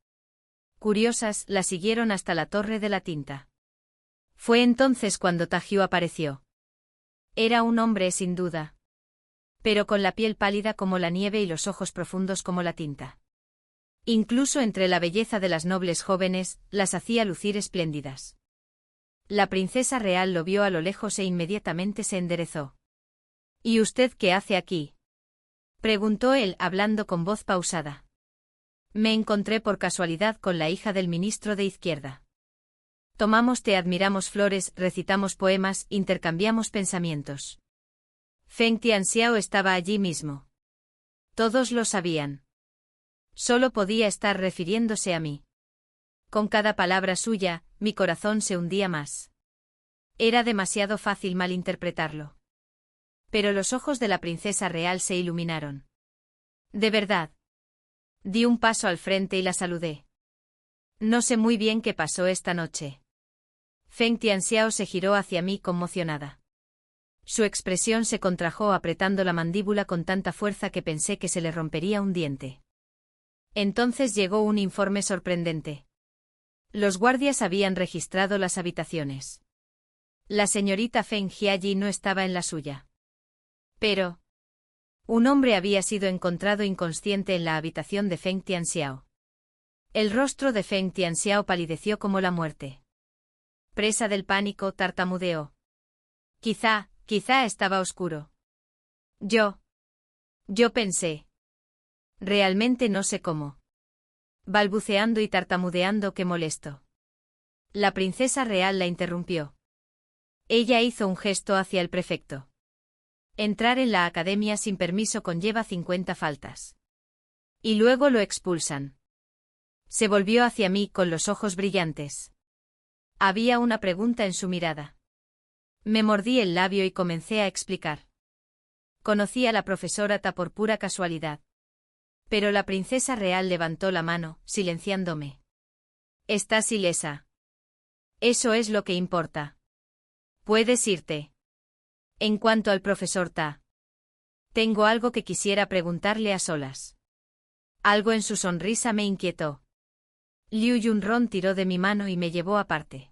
Curiosas, la siguieron hasta la torre de la tinta. Fue entonces cuando Tajiu apareció. Era un hombre sin duda. Pero con la piel pálida como la nieve y los ojos profundos como la tinta. Incluso entre la belleza de las nobles jóvenes, las hacía lucir espléndidas. La princesa real lo vio a lo lejos e inmediatamente se enderezó. ¿Y usted qué hace aquí? Preguntó él, hablando con voz pausada. Me encontré por casualidad con la hija del ministro de Izquierda. Tomamos té, admiramos flores, recitamos poemas, intercambiamos pensamientos. Feng Tianxiao estaba allí mismo. Todos lo sabían. Solo podía estar refiriéndose a mí. Con cada palabra suya, mi corazón se hundía más. Era demasiado fácil malinterpretarlo. Pero los ojos de la princesa real se iluminaron. De verdad. Di un paso al frente y la saludé. No sé muy bien qué pasó esta noche. Feng Tianxiao se giró hacia mí conmocionada. Su expresión se contrajo apretando la mandíbula con tanta fuerza que pensé que se le rompería un diente. Entonces llegó un informe sorprendente. Los guardias habían registrado las habitaciones. La señorita Feng Jiayi no estaba en la suya. Pero un hombre había sido encontrado inconsciente en la habitación de Feng Tianxiao. El rostro de Feng Tianxiao palideció como la muerte. Presa del pánico, tartamudeó. Quizá estaba oscuro. Yo pensé. Realmente no sé cómo. Balbuceando y tartamudeando, qué molesto. La princesa real la interrumpió. Ella hizo un gesto hacia el prefecto. Entrar en la academia sin permiso conlleva 50 faltas. Y luego lo expulsan. Se volvió hacia mí con los ojos brillantes. Había una pregunta en su mirada. Me mordí el labio y comencé a explicar. Conocí a la profesora Ta por pura casualidad. Pero la princesa real levantó la mano, silenciándome. Estás ilesa. Eso es lo que importa. Puedes irte. En cuanto al profesor Ta, tengo algo que quisiera preguntarle a solas. Algo en su sonrisa me inquietó. Liu Yunron tiró de mi mano y me llevó aparte.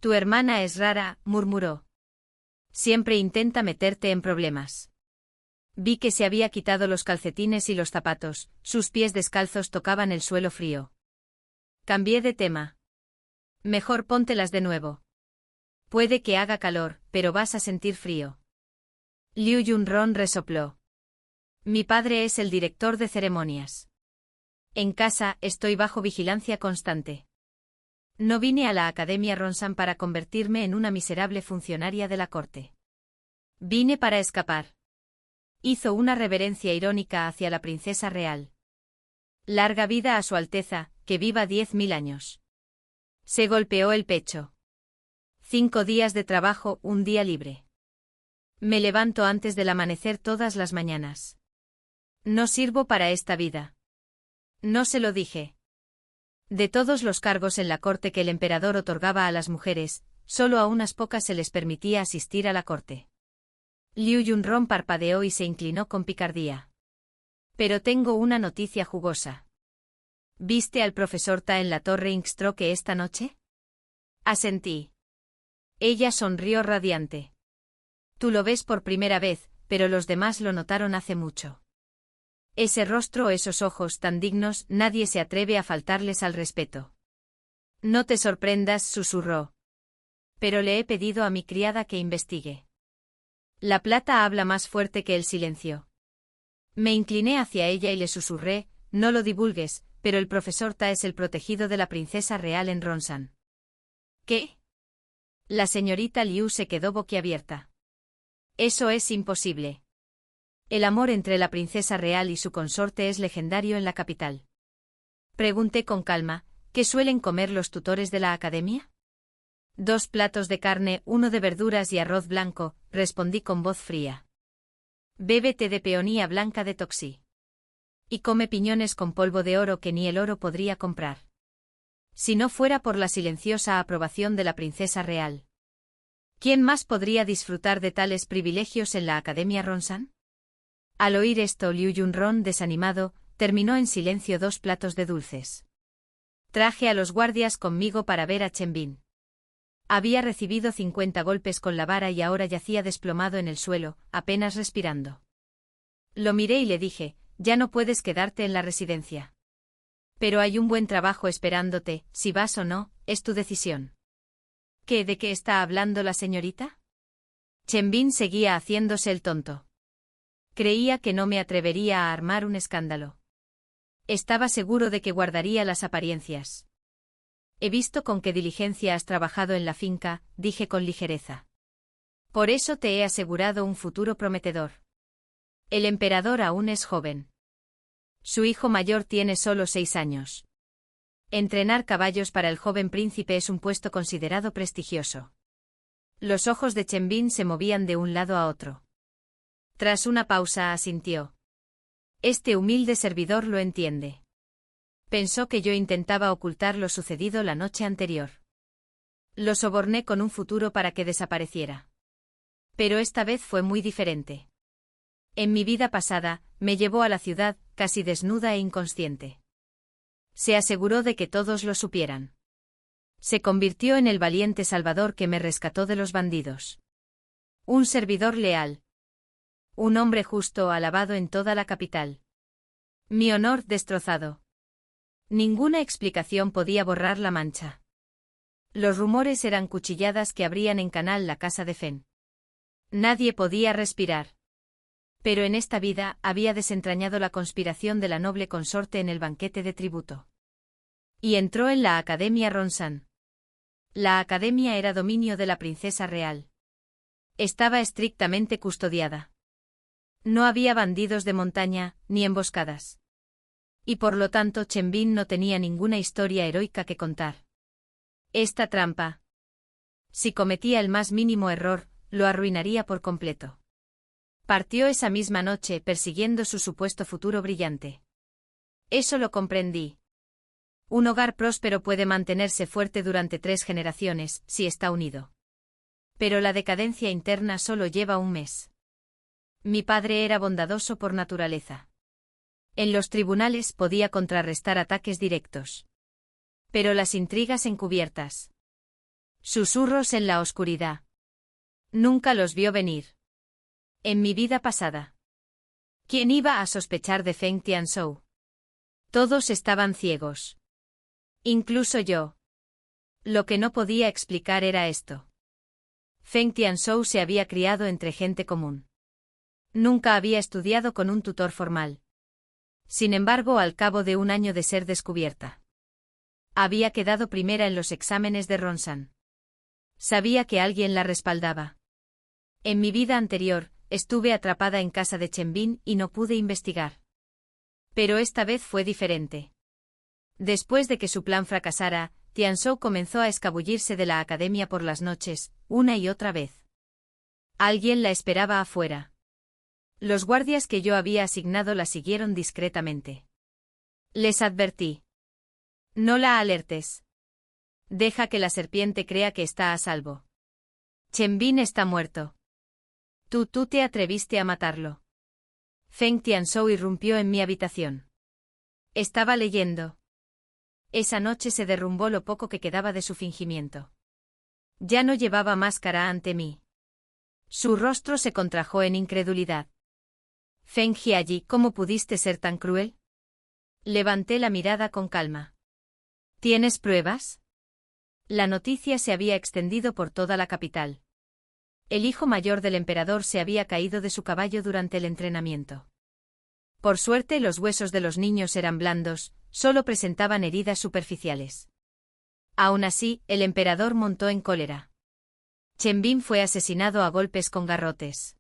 Tu hermana es rara, murmuró. Siempre intenta meterte en problemas. Vi que se había quitado los calcetines y los zapatos, sus pies descalzos tocaban el suelo frío. Cambié de tema. Mejor póntelas de nuevo. Puede que haga calor, pero vas a sentir frío. Liu Yunron resopló. Mi padre es el director de ceremonias. En casa, estoy bajo vigilancia constante. No vine a la Academia Ronsan para convertirme en una miserable funcionaria de la corte. Vine para escapar. Hizo una reverencia irónica hacia la princesa real. Larga vida a su Alteza, que viva 10.000 años. Se golpeó el pecho. 5 días de trabajo, un día libre. Me levanto antes del amanecer todas las mañanas. No sirvo para esta vida. No se lo dije. De todos los cargos en la corte que el emperador otorgaba a las mujeres, solo a unas pocas se les permitía asistir a la corte. Liu Yunron parpadeó y se inclinó con picardía. Pero tengo una noticia jugosa. ¿Viste al profesor Ta en la torre Inkstoke esta noche? Asentí. Ella sonrió radiante. Tú lo ves por primera vez, pero los demás lo notaron hace mucho. Ese rostro, esos ojos tan dignos, nadie se atreve a faltarles al respeto. No te sorprendas, susurró. Pero le he pedido a mi criada que investigue. La plata habla más fuerte que el silencio. Me incliné hacia ella y le susurré, no lo divulgues, pero el profesor Ta es el protegido de la princesa real en Ronsan. ¿Qué? La señorita Liu se quedó boquiabierta. Eso es imposible. El amor entre la princesa real y su consorte es legendario en la capital. Pregunté con calma, ¿qué suelen comer los tutores de la academia? 2 platos de carne, 1 de verduras y arroz blanco, respondí con voz fría. Bebe té de peonía blanca de Toxi. Y come piñones con polvo de oro que ni el oro podría comprar. Si no fuera por la silenciosa aprobación de la princesa real. ¿Quién más podría disfrutar de tales privilegios en la Academia Ronsan? Al oír esto, Liu Yunron, desanimado, terminó en silencio 2 platos de dulces. Traje a los guardias conmigo para ver a Chen Bin. Había recibido 50 golpes con la vara y ahora yacía desplomado en el suelo, apenas respirando. Lo miré y le dije, ya no puedes quedarte en la residencia. Pero hay un buen trabajo esperándote, si vas o no, es tu decisión. ¿Qué, de qué está hablando la señorita? Chen Bin seguía haciéndose el tonto. Creía que no me atrevería a armar un escándalo. Estaba seguro de que guardaría las apariencias. He visto con qué diligencia has trabajado en la finca, dije con ligereza. Por eso te he asegurado un futuro prometedor. El emperador aún es joven. Su hijo mayor tiene solo 6 años. Entrenar caballos para el joven príncipe es un puesto considerado prestigioso. Los ojos de Chen Bin se movían de un lado a otro. Tras una pausa asintió. Este humilde servidor lo entiende. Pensó que yo intentaba ocultar lo sucedido la noche anterior. Lo soborné con un futuro para que desapareciera. Pero esta vez fue muy diferente. En mi vida pasada, me llevó a la ciudad, casi desnuda e inconsciente. Se aseguró de que todos lo supieran. Se convirtió en el valiente salvador que me rescató de los bandidos. Un servidor leal. Un hombre justo alabado en toda la capital. Mi honor destrozado. Ninguna explicación podía borrar la mancha. Los rumores eran cuchilladas que abrían en canal la casa de Fen. Nadie podía respirar. Pero en esta vida había desentrañado la conspiración de la noble consorte en el banquete de tributo. Y entró en la Academia Ronsan. La academia era dominio de la princesa real. Estaba estrictamente custodiada. No había bandidos de montaña, ni emboscadas. Y por lo tanto Chen Bin no tenía ninguna historia heroica que contar. Esta trampa. Si cometía el más mínimo error, lo arruinaría por completo. Partió esa misma noche persiguiendo su supuesto futuro brillante. Eso lo comprendí. Un hogar próspero puede mantenerse fuerte durante 3 generaciones, si está unido. Pero la decadencia interna solo lleva un mes. Mi padre era bondadoso por naturaleza. En los tribunales podía contrarrestar ataques directos. Pero las intrigas encubiertas. Susurros en la oscuridad. Nunca los vio venir. En mi vida pasada. ¿Quién iba a sospechar de Feng Tianzhou? Todos estaban ciegos. Incluso yo. Lo que no podía explicar era esto. Feng Tianzhou se había criado entre gente común. Nunca había estudiado con un tutor formal. Sin embargo, al cabo de un año de ser descubierta, había quedado primera en los exámenes de Ronsan. Sabía que alguien la respaldaba. En mi vida anterior, estuve atrapada en casa de Chen Bin y no pude investigar. Pero esta vez fue diferente. Después de que su plan fracasara, Tianzhou comenzó a escabullirse de la academia por las noches, una y otra vez. Alguien la esperaba afuera. Los guardias que yo había asignado la siguieron discretamente. Les advertí. No la alertes. Deja que la serpiente crea que está a salvo. Chen Bin está muerto. Tú te atreviste a matarlo. Feng Tianzhou irrumpió en mi habitación. Estaba leyendo. Esa noche se derrumbó lo poco que quedaba de su fingimiento. Ya no llevaba máscara ante mí. Su rostro se contrajo en incredulidad. Feng Jiayi, ¿cómo pudiste ser tan cruel? Levanté la mirada con calma. ¿Tienes pruebas? La noticia se había extendido por toda la capital. El hijo mayor del emperador se había caído de su caballo durante el entrenamiento. Por suerte los huesos de los niños eran blandos, solo presentaban heridas superficiales. Aún así, el emperador montó en cólera. Chen Bin fue asesinado a golpes con garrotes.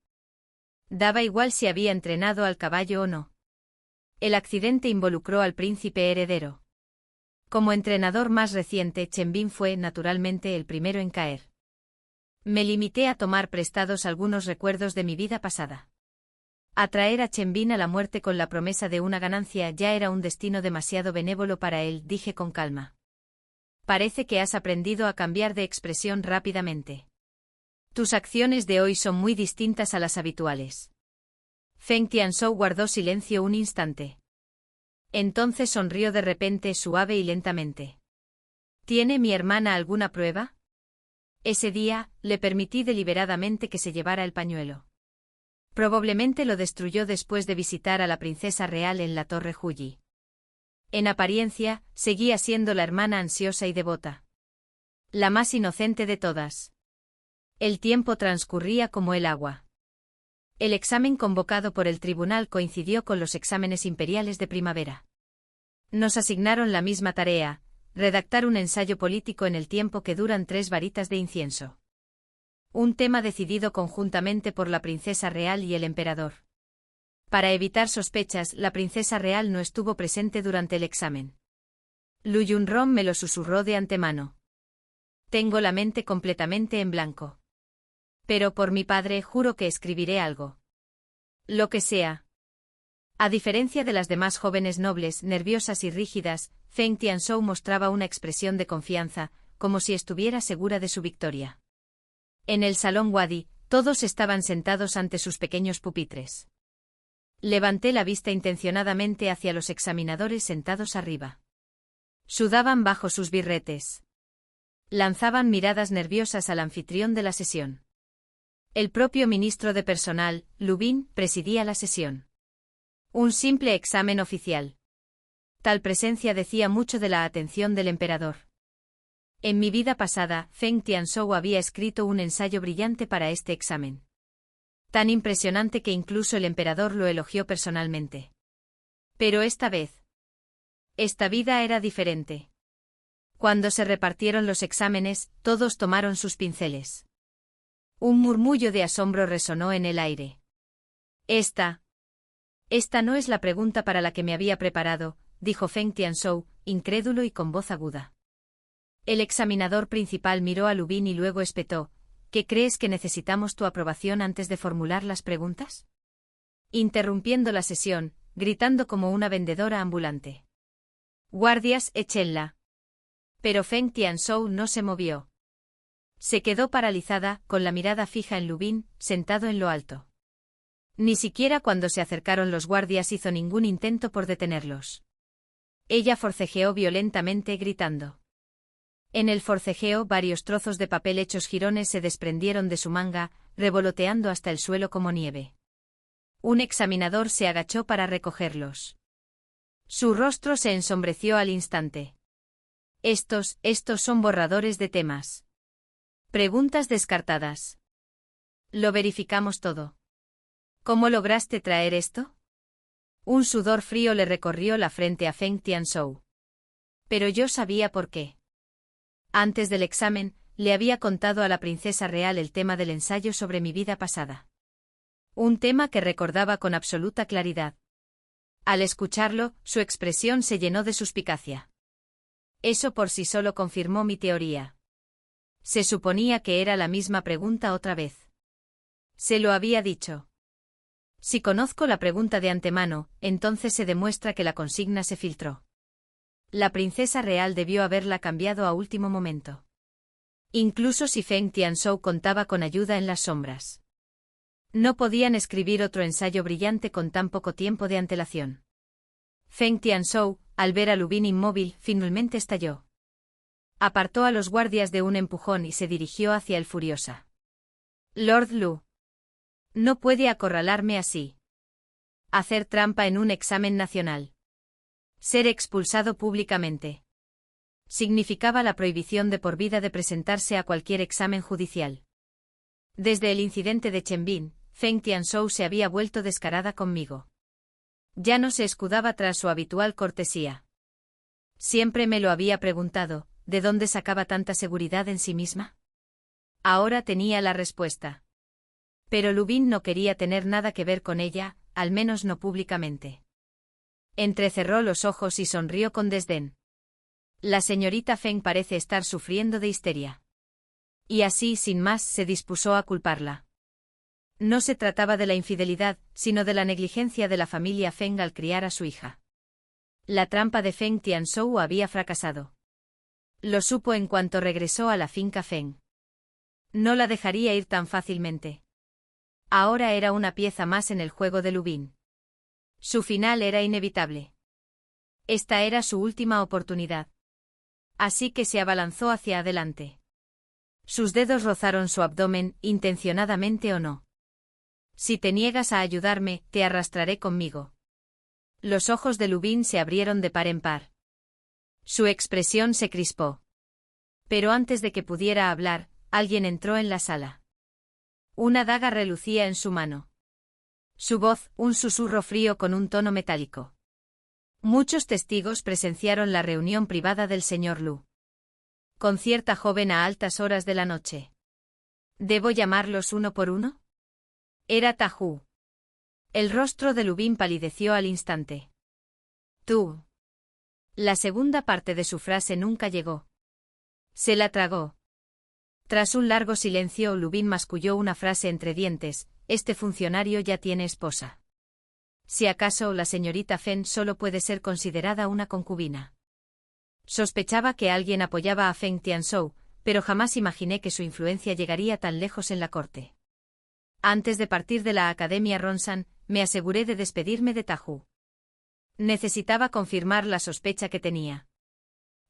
Daba igual si había entrenado al caballo o no. El accidente involucró al príncipe heredero. Como entrenador más reciente, Chen Bin fue, naturalmente, el primero en caer. Me limité a tomar prestados algunos recuerdos de mi vida pasada. Atraer a Chen Bin a la muerte con la promesa de una ganancia ya era un destino demasiado benévolo para él, dije con calma. Parece que has aprendido a cambiar de expresión rápidamente. Tus acciones de hoy son muy distintas a las habituales. Feng Tianzhou guardó silencio un instante. Entonces sonrió de repente, suave y lentamente. ¿Tiene mi hermana alguna prueba? Ese día, le permití deliberadamente que se llevara el pañuelo. Probablemente lo destruyó después de visitar a la princesa real en la Torre Huyi. En apariencia, seguía siendo la hermana ansiosa y devota. La más inocente de todas. El tiempo transcurría como el agua. El examen convocado por el tribunal coincidió con los exámenes imperiales de primavera. Nos asignaron la misma tarea, redactar un ensayo político en el tiempo que duran 3 varitas de incienso. Un tema decidido conjuntamente por la princesa real y el emperador. Para evitar sospechas, la princesa real no estuvo presente durante el examen. Lu Yunron me lo susurró de antemano. Tengo la mente completamente en blanco. Pero por mi padre juro que escribiré algo. Lo que sea. A diferencia de las demás jóvenes nobles, nerviosas y rígidas, Feng Tianzhou mostraba una expresión de confianza, como si estuviera segura de su victoria. En el salón Wadi, todos estaban sentados ante sus pequeños pupitres. Levanté la vista intencionadamente hacia los examinadores sentados arriba. Sudaban bajo sus birretes. Lanzaban miradas nerviosas al anfitrión de la sesión. El propio ministro de personal, Lu Bin, presidía la sesión. Un simple examen oficial. Tal presencia decía mucho de la atención del emperador. En mi vida pasada, Feng Tianzhou había escrito un ensayo brillante para este examen. Tan impresionante que incluso el emperador lo elogió personalmente. Pero esta vez. Esta vida era diferente. Cuando se repartieron los exámenes, todos tomaron sus pinceles. Un murmullo de asombro resonó en el aire. Esta no es la pregunta para la que me había preparado, dijo Feng Tianzhou, incrédulo y con voz aguda. El examinador principal miró a Lu Bin y luego espetó: ¿Qué crees que necesitamos tu aprobación antes de formular las preguntas? Interrumpiendo la sesión, gritando como una vendedora ambulante. Guardias, échenla. Pero Feng Tianzhou no se movió. Se quedó paralizada, con la mirada fija en Lu Bin, sentado en lo alto. Ni siquiera cuando se acercaron los guardias hizo ningún intento por detenerlos. Ella forcejeó violentamente gritando. En el forcejeo varios trozos de papel hechos jirones se desprendieron de su manga, revoloteando hasta el suelo como nieve. Un examinador se agachó para recogerlos. Su rostro se ensombreció al instante. Estos son borradores de temas. Preguntas descartadas. Lo verificamos todo. ¿Cómo lograste traer esto? Un sudor frío le recorrió la frente a Feng Tianzhou. Pero yo sabía por qué. Antes del examen, le había contado a la princesa real el tema del ensayo sobre mi vida pasada. Un tema que recordaba con absoluta claridad. Al escucharlo, su expresión se llenó de suspicacia. Eso por sí solo confirmó mi teoría. Se suponía que era la misma pregunta otra vez. Se lo había dicho. Si conozco la pregunta de antemano, entonces se demuestra que la consigna se filtró. La princesa real debió haberla cambiado a último momento. Incluso si Feng Tianzhou contaba con ayuda en las sombras. No podían escribir otro ensayo brillante con tan poco tiempo de antelación. Feng Tianzhou, al ver a Lu Bin inmóvil, finalmente estalló. Apartó a los guardias de un empujón y se dirigió hacia él furiosa. Lord Lu. No puede acorralarme así. Hacer trampa en un examen nacional. Ser expulsado públicamente. Significaba la prohibición de por vida de presentarse a cualquier examen judicial. Desde el incidente de Chen Bin, Feng Tianzhou se había vuelto descarada conmigo. Ya no se escudaba tras su habitual cortesía. Siempre me lo había preguntado, ¿de dónde sacaba tanta seguridad en sí misma? Ahora tenía la respuesta. Pero Lubin no quería tener nada que ver con ella, al menos no públicamente. Entrecerró los ojos y sonrió con desdén. La señorita Feng parece estar sufriendo de histeria. Y así, sin más, se dispuso a culparla. No se trataba de la infidelidad, sino de la negligencia de la familia Feng al criar a su hija. La trampa de Feng Tianzhou había fracasado. Lo supo en cuanto regresó a la finca Feng. No la dejaría ir tan fácilmente. Ahora era una pieza más en el juego de Lubin. Su final era inevitable. Esta era su última oportunidad. Así que se abalanzó hacia adelante. Sus dedos rozaron su abdomen, intencionadamente o no. Si te niegas a ayudarme, te arrastraré conmigo. Los ojos de Lubin se abrieron de par en par. Su expresión se crispó. Pero antes de que pudiera hablar, alguien entró en la sala. Una daga relucía en su mano. Su voz, un susurro frío con un tono metálico. Muchos testigos presenciaron la reunión privada del señor Lu. Con cierta joven a altas horas de la noche. ¿Debo llamarlos uno por uno? Era Tahu. El rostro de Lubin palideció al instante. Tú. La segunda parte de su frase nunca llegó. Se la tragó. Tras un largo silencio, Lubin masculló una frase entre dientes: este funcionario ya tiene esposa. Si acaso, la señorita Feng solo puede ser considerada una concubina. Sospechaba que alguien apoyaba a Feng Tianzhou, pero jamás imaginé que su influencia llegaría tan lejos en la corte. Antes de partir de la Academia Ronsan, me aseguré de despedirme de Tahu. Necesitaba confirmar la sospecha que tenía.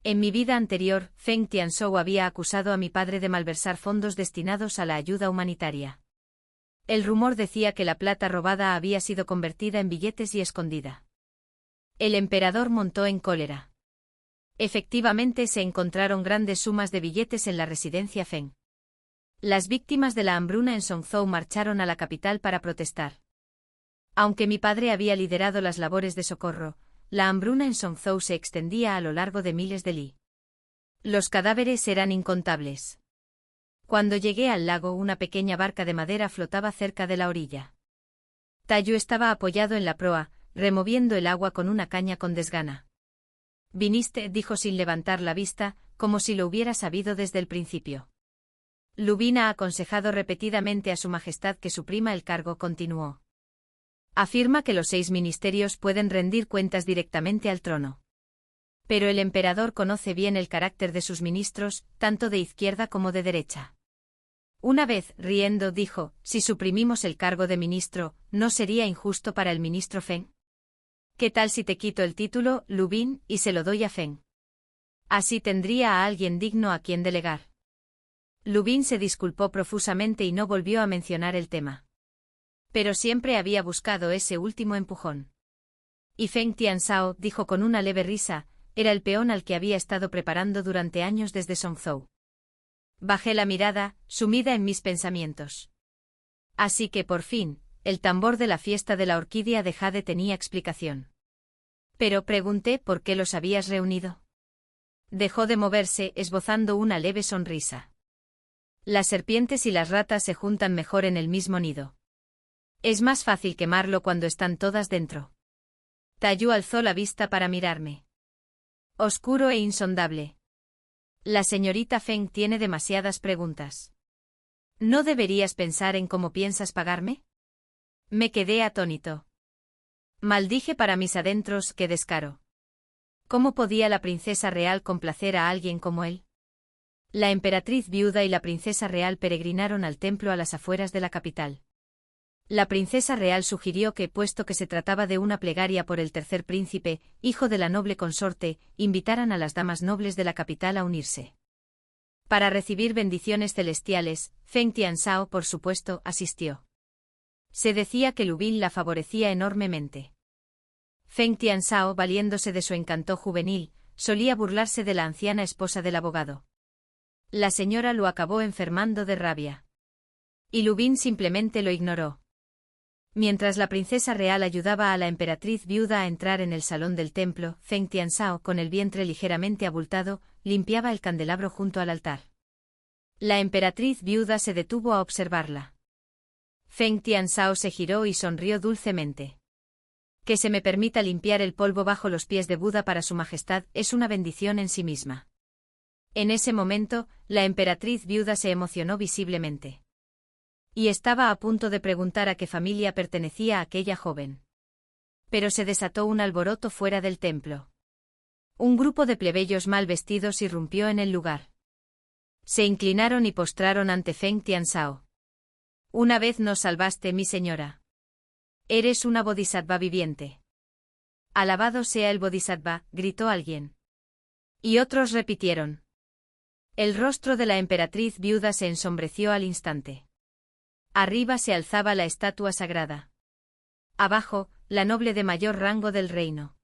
En mi vida anterior, Feng Tianzhou había acusado a mi padre de malversar fondos destinados a la ayuda humanitaria. El rumor decía que la plata robada había sido convertida en billetes y escondida. El emperador montó en cólera. Efectivamente se encontraron grandes sumas de billetes en la residencia Feng. Las víctimas de la hambruna en Songzhou marcharon a la capital para protestar. Aunque mi padre había liderado las labores de socorro, la hambruna en Songzhou se extendía a lo largo de miles de li. Los cadáveres eran incontables. Cuando llegué al lago, una pequeña barca de madera flotaba cerca de la orilla. Tayu estaba apoyado en la proa, removiendo el agua con una caña con desgana. Viniste, dijo sin levantar la vista, como si lo hubiera sabido desde el principio. Lubin ha aconsejado repetidamente a su majestad que suprima el cargo, continuó. Afirma que los 6 ministerios pueden rendir cuentas directamente al trono. Pero el emperador conoce bien el carácter de sus ministros, tanto de izquierda como de derecha. Una vez, riendo, dijo: si suprimimos el cargo de ministro, ¿no sería injusto para el ministro Feng? ¿Qué tal si te quito el título, Lubin, y se lo doy a Feng? Así tendría a alguien digno a quien delegar. Lubin se disculpó profusamente y no volvió a mencionar el tema. Pero siempre había buscado ese último empujón. Y Feng Tianzhou, dijo con una leve risa, era el peón al que había estado preparando durante años desde Songzhou. Bajé la mirada, sumida en mis pensamientos. Así que por fin, el tambor de la fiesta de la orquídea de Jade tenía explicación. Pero pregunté: ¿por qué los habías reunido? Dejó de moverse, esbozando una leve sonrisa. Las serpientes y las ratas se juntan mejor en el mismo nido. Es más fácil quemarlo cuando están todas dentro. Tayu alzó la vista para mirarme. Oscuro e insondable. La señorita Feng tiene demasiadas preguntas. ¿No deberías pensar en cómo piensas pagarme? Me quedé atónito. Maldije para mis adentros: qué descaro. ¿Cómo podía la princesa real complacer a alguien como él? La emperatriz viuda y la princesa real peregrinaron al templo a las afueras de la capital. La princesa real sugirió que, puesto que se trataba de una plegaria por el tercer príncipe, hijo de la noble consorte, invitaran a las damas nobles de la capital a unirse. Para recibir bendiciones celestiales, Feng Tianzhou, por supuesto, asistió. Se decía que Lubin la favorecía enormemente. Feng Tianzhou, valiéndose de su encanto juvenil, solía burlarse de la anciana esposa del abogado. La señora lo acabó enfermando de rabia. Y Lubin simplemente lo ignoró. Mientras la princesa real ayudaba a la emperatriz viuda a entrar en el salón del templo, Feng Tianzhou, con el vientre ligeramente abultado, limpiaba el candelabro junto al altar. La emperatriz viuda se detuvo a observarla. Feng Tianzhao se giró y sonrió dulcemente. Que se me permita limpiar el polvo bajo los pies de Buda para su majestad es una bendición en sí misma. En ese momento, la emperatriz viuda se emocionó visiblemente. Y estaba a punto de preguntar a qué familia pertenecía aquella joven. Pero se desató un alboroto fuera del templo. Un grupo de plebeyos mal vestidos irrumpió en el lugar. Se inclinaron y postraron ante Feng Tianzhao. Una vez nos salvaste, mi señora. Eres una bodhisattva viviente. Alabado sea el bodhisattva, gritó alguien. Y otros repitieron. El rostro de la emperatriz viuda se ensombreció al instante. Arriba se alzaba la estatua sagrada. Abajo, la noble de mayor rango del reino.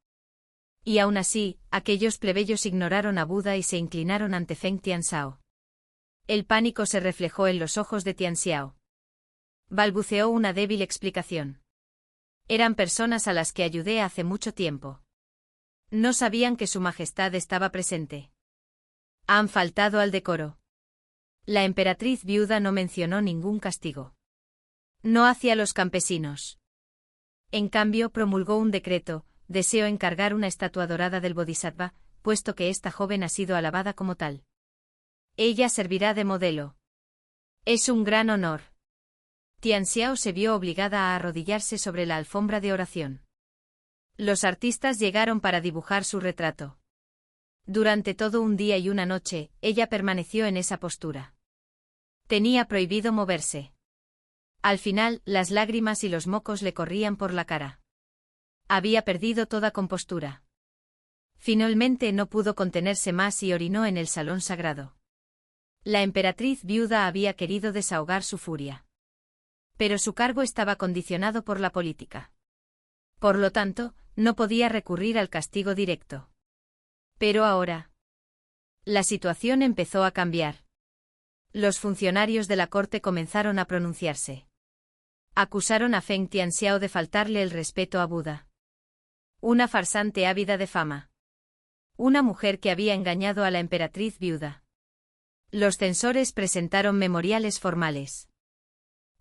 Y aún así, aquellos plebeyos ignoraron a Buda y se inclinaron ante Feng Tianzhao. El pánico se reflejó en los ojos de Tianxiao. Balbuceó una débil explicación. Eran personas a las que ayudé hace mucho tiempo. No sabían que su majestad estaba presente. Han faltado al decoro. La emperatriz viuda no mencionó ningún castigo. No hacia los campesinos. En cambio, promulgó un decreto: deseo encargar una estatua dorada del Bodhisattva, puesto que esta joven ha sido alabada como tal. Ella servirá de modelo. Es un gran honor. Tianxiao se vio obligada a arrodillarse sobre la alfombra de oración. Los artistas llegaron para dibujar su retrato. Durante todo un día y una noche, ella permaneció en esa postura. Tenía prohibido moverse. Al final, las lágrimas y los mocos le corrían por la cara. Había perdido toda compostura. Finalmente no pudo contenerse más y orinó en el salón sagrado. La emperatriz viuda había querido desahogar su furia. Pero su cargo estaba condicionado por la política. Por lo tanto, no podía recurrir al castigo directo. Pero ahora, la situación empezó a cambiar. Los funcionarios de la corte comenzaron a pronunciarse. Acusaron a Feng Tianxiao de faltarle el respeto a Buda. Una farsante ávida de fama. Una mujer que había engañado a la emperatriz viuda. Los censores presentaron memoriales formales.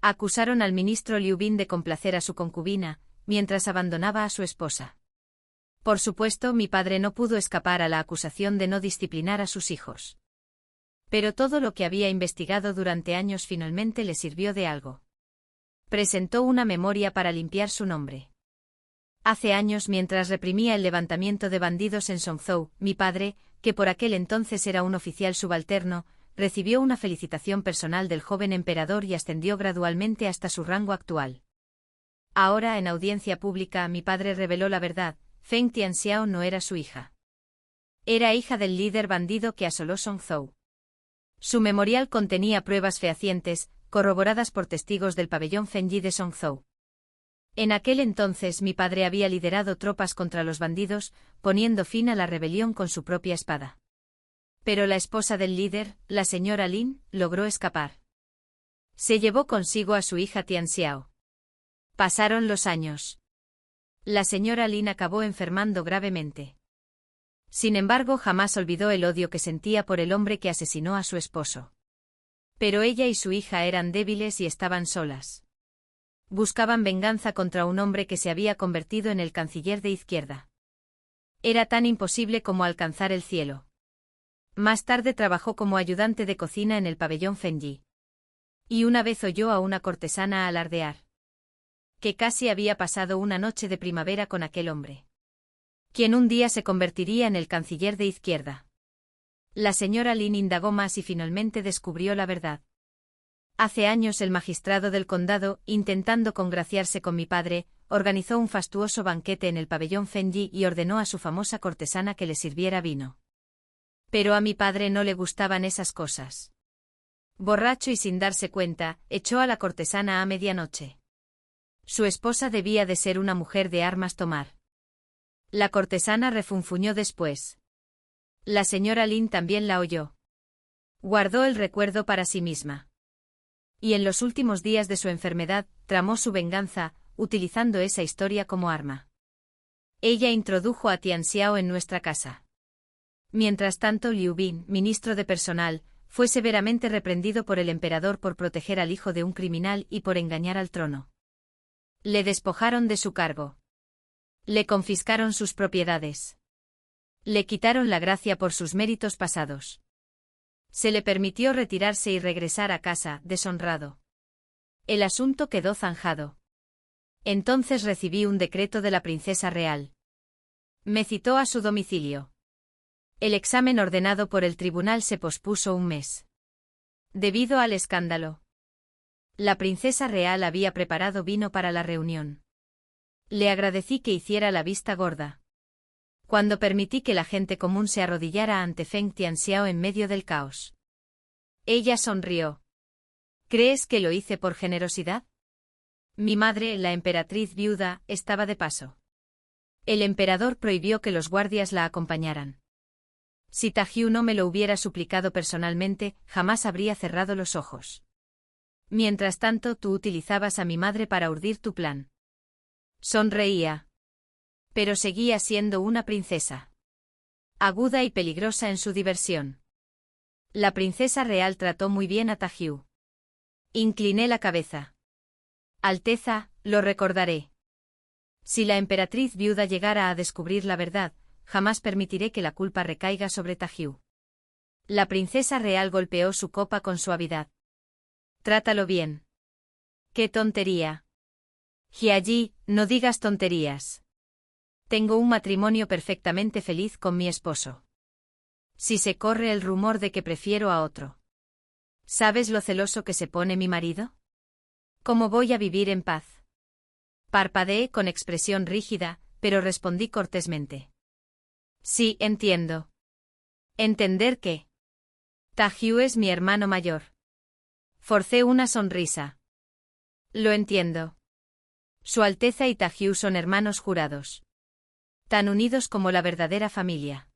Acusaron al ministro Liu Bin de complacer a su concubina, mientras abandonaba a su esposa. Por supuesto, mi padre no pudo escapar a la acusación de no disciplinar a sus hijos. Pero todo lo que había investigado durante años finalmente le sirvió de algo. Presentó una memoria para limpiar su nombre. Hace años, mientras reprimía el levantamiento de bandidos en Songzhou, mi padre, que por aquel entonces era un oficial subalterno, recibió una felicitación personal del joven emperador y ascendió gradualmente hasta su rango actual. Ahora, en audiencia pública, mi padre reveló la verdad: Feng Tianxiao no era su hija. Era hija del líder bandido que asoló Songzhou. Su memorial contenía pruebas fehacientes, corroboradas por testigos del pabellón Fengyi de Songzhou. En aquel entonces mi padre había liderado tropas contra los bandidos, poniendo fin a la rebelión con su propia espada. Pero la esposa del líder, la señora Lin, logró escapar. Se llevó consigo a su hija Tianxiao. Pasaron los años. La señora Lin acabó enfermando gravemente. Sin embargo, jamás olvidó el odio que sentía por el hombre que asesinó a su esposo. Pero ella y su hija eran débiles y estaban solas. Buscaban venganza contra un hombre que se había convertido en el canciller de izquierda. Era tan imposible como alcanzar el cielo. Más tarde trabajó como ayudante de cocina en el pabellón Fengyi. Y una vez oyó a una cortesana alardear que casi había pasado una noche de primavera con aquel hombre, quien un día se convertiría en el canciller de izquierda. La señora Lin indagó más y finalmente descubrió la verdad. Hace años el magistrado del condado, intentando congraciarse con mi padre, organizó un fastuoso banquete en el pabellón Fengyi y ordenó a su famosa cortesana que le sirviera vino. Pero a mi padre no le gustaban esas cosas. Borracho y sin darse cuenta, echó a la cortesana a medianoche. Su esposa debía de ser una mujer de armas tomar. La cortesana refunfuñó después. La señora Lin también la oyó. Guardó el recuerdo para sí misma. Y en los últimos días de su enfermedad, tramó su venganza, utilizando esa historia como arma. Ella introdujo a Tianxiao en nuestra casa. Mientras tanto, Liu Bin, ministro de personal, Fue severamente reprendido por el emperador por proteger al hijo de un criminal y por engañar al trono. Le despojaron de su cargo. Le confiscaron sus propiedades. Le quitaron la gracia por sus méritos pasados. Se le permitió retirarse y regresar a casa, deshonrado. El asunto quedó zanjado. Entonces recibí un decreto de la princesa real. Me citó a su domicilio. El examen ordenado por el tribunal se pospuso un mes. Debido al escándalo. La princesa real había preparado vino para la reunión. Le agradecí que hiciera la vista gorda. Cuando permití que la gente común se arrodillara ante Feng Tianxiao en medio del caos. Ella sonrió. ¿Crees que lo hice por generosidad? Mi madre, la emperatriz viuda, estaba de paso. El emperador prohibió que los guardias la acompañaran. Si Tajiu no me lo hubiera suplicado personalmente, jamás habría cerrado los ojos. Mientras tanto, tú utilizabas a mi madre para urdir tu plan. Sonreía. Pero seguía siendo una princesa. Aguda y peligrosa en su diversión. La princesa real trató muy bien a Tajiu. Incliné la cabeza. Alteza, lo recordaré. Si la emperatriz viuda llegara a descubrir la verdad, jamás permitiré que la culpa recaiga sobre Tajiu. La princesa real golpeó su copa con suavidad. Trátalo bien. ¡Qué tontería! Jiayi, no digas tonterías. Tengo un matrimonio perfectamente feliz con mi esposo. Si se corre el rumor de que prefiero a otro. ¿Sabes lo celoso que se pone mi marido? ¿Cómo voy a vivir en paz? Parpadeé con expresión rígida, pero respondí cortésmente. Sí, entiendo. ¿Entender qué? Tajiu es mi hermano mayor. Forcé una sonrisa. Lo entiendo. Su Alteza y Tajiu son hermanos jurados. Tan unidos como la verdadera familia.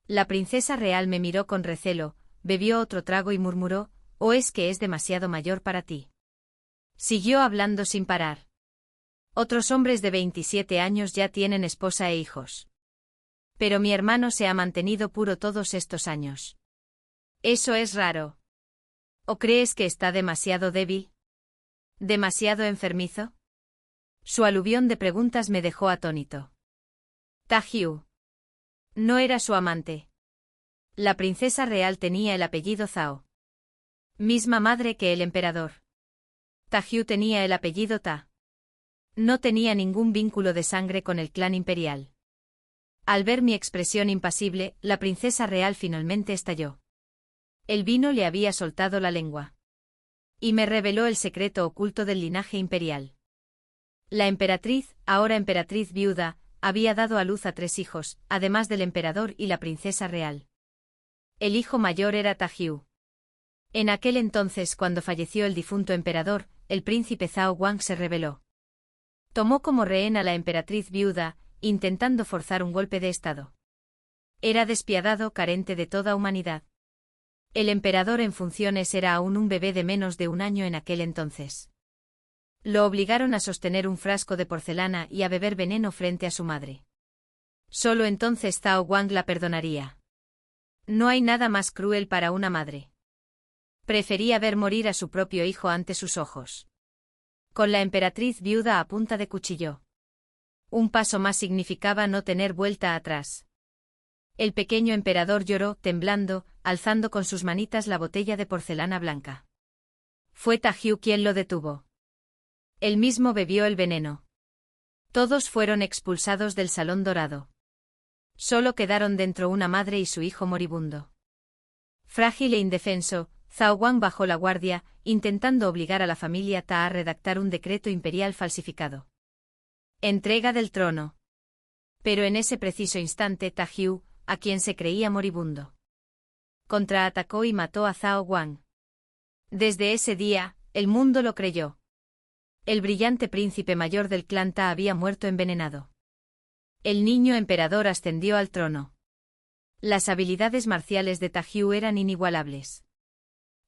La princesa real me miró con recelo, bebió otro trago y murmuró, ¿o es que es demasiado mayor para ti? Siguió hablando sin parar. Otros hombres de 27 años ya tienen esposa e hijos. Pero mi hermano se ha mantenido puro todos estos años. Eso es raro. ¿O crees que está demasiado débil? ¿Demasiado enfermizo? Su aluvión de preguntas me dejó atónito. Tajiu. No era su amante. La princesa real tenía el apellido Zhao. Misma madre que el emperador. Tajiu tenía el apellido Ta. No tenía ningún vínculo de sangre con el clan imperial. Al ver mi expresión impasible, la princesa real finalmente estalló. El vino le había soltado la lengua. Y me reveló el secreto oculto del linaje imperial. La emperatriz, ahora emperatriz viuda, había dado a luz a 3 hijos, además del emperador y la princesa real. El hijo mayor era Tajiu. En aquel entonces, cuando falleció el difunto emperador, el príncipe Zhao Wang se rebeló. Tomó como rehén a la emperatriz viuda, intentando forzar un golpe de estado. Era despiadado, carente de toda humanidad. El emperador en funciones era aún un bebé de menos de 1 año en aquel entonces. Lo obligaron a sostener un frasco de porcelana y a beber veneno frente a su madre. Solo entonces Zhao Wang la perdonaría. No hay nada más cruel para una madre. Prefería ver morir a su propio hijo ante sus ojos. Con la emperatriz viuda a punta de cuchillo. Un paso más significaba no tener vuelta atrás. El pequeño emperador lloró, temblando, alzando con sus manitas la botella de porcelana blanca. Fue Tajiu quien lo detuvo. Él mismo bebió el veneno. Todos fueron expulsados del salón dorado. Solo quedaron dentro una madre y su hijo moribundo. Frágil e indefenso, Zhao Wang bajó la guardia, intentando obligar a la familia Ta a redactar un decreto imperial falsificado. Entrega del trono. Pero en ese preciso instante Tajiu, a quien se creía moribundo, contraatacó y mató a Zhao Wang. Desde ese día, el mundo lo creyó. El brillante príncipe mayor del clan Ta había muerto envenenado. El niño emperador ascendió al trono. Las habilidades marciales de Tajiu eran inigualables.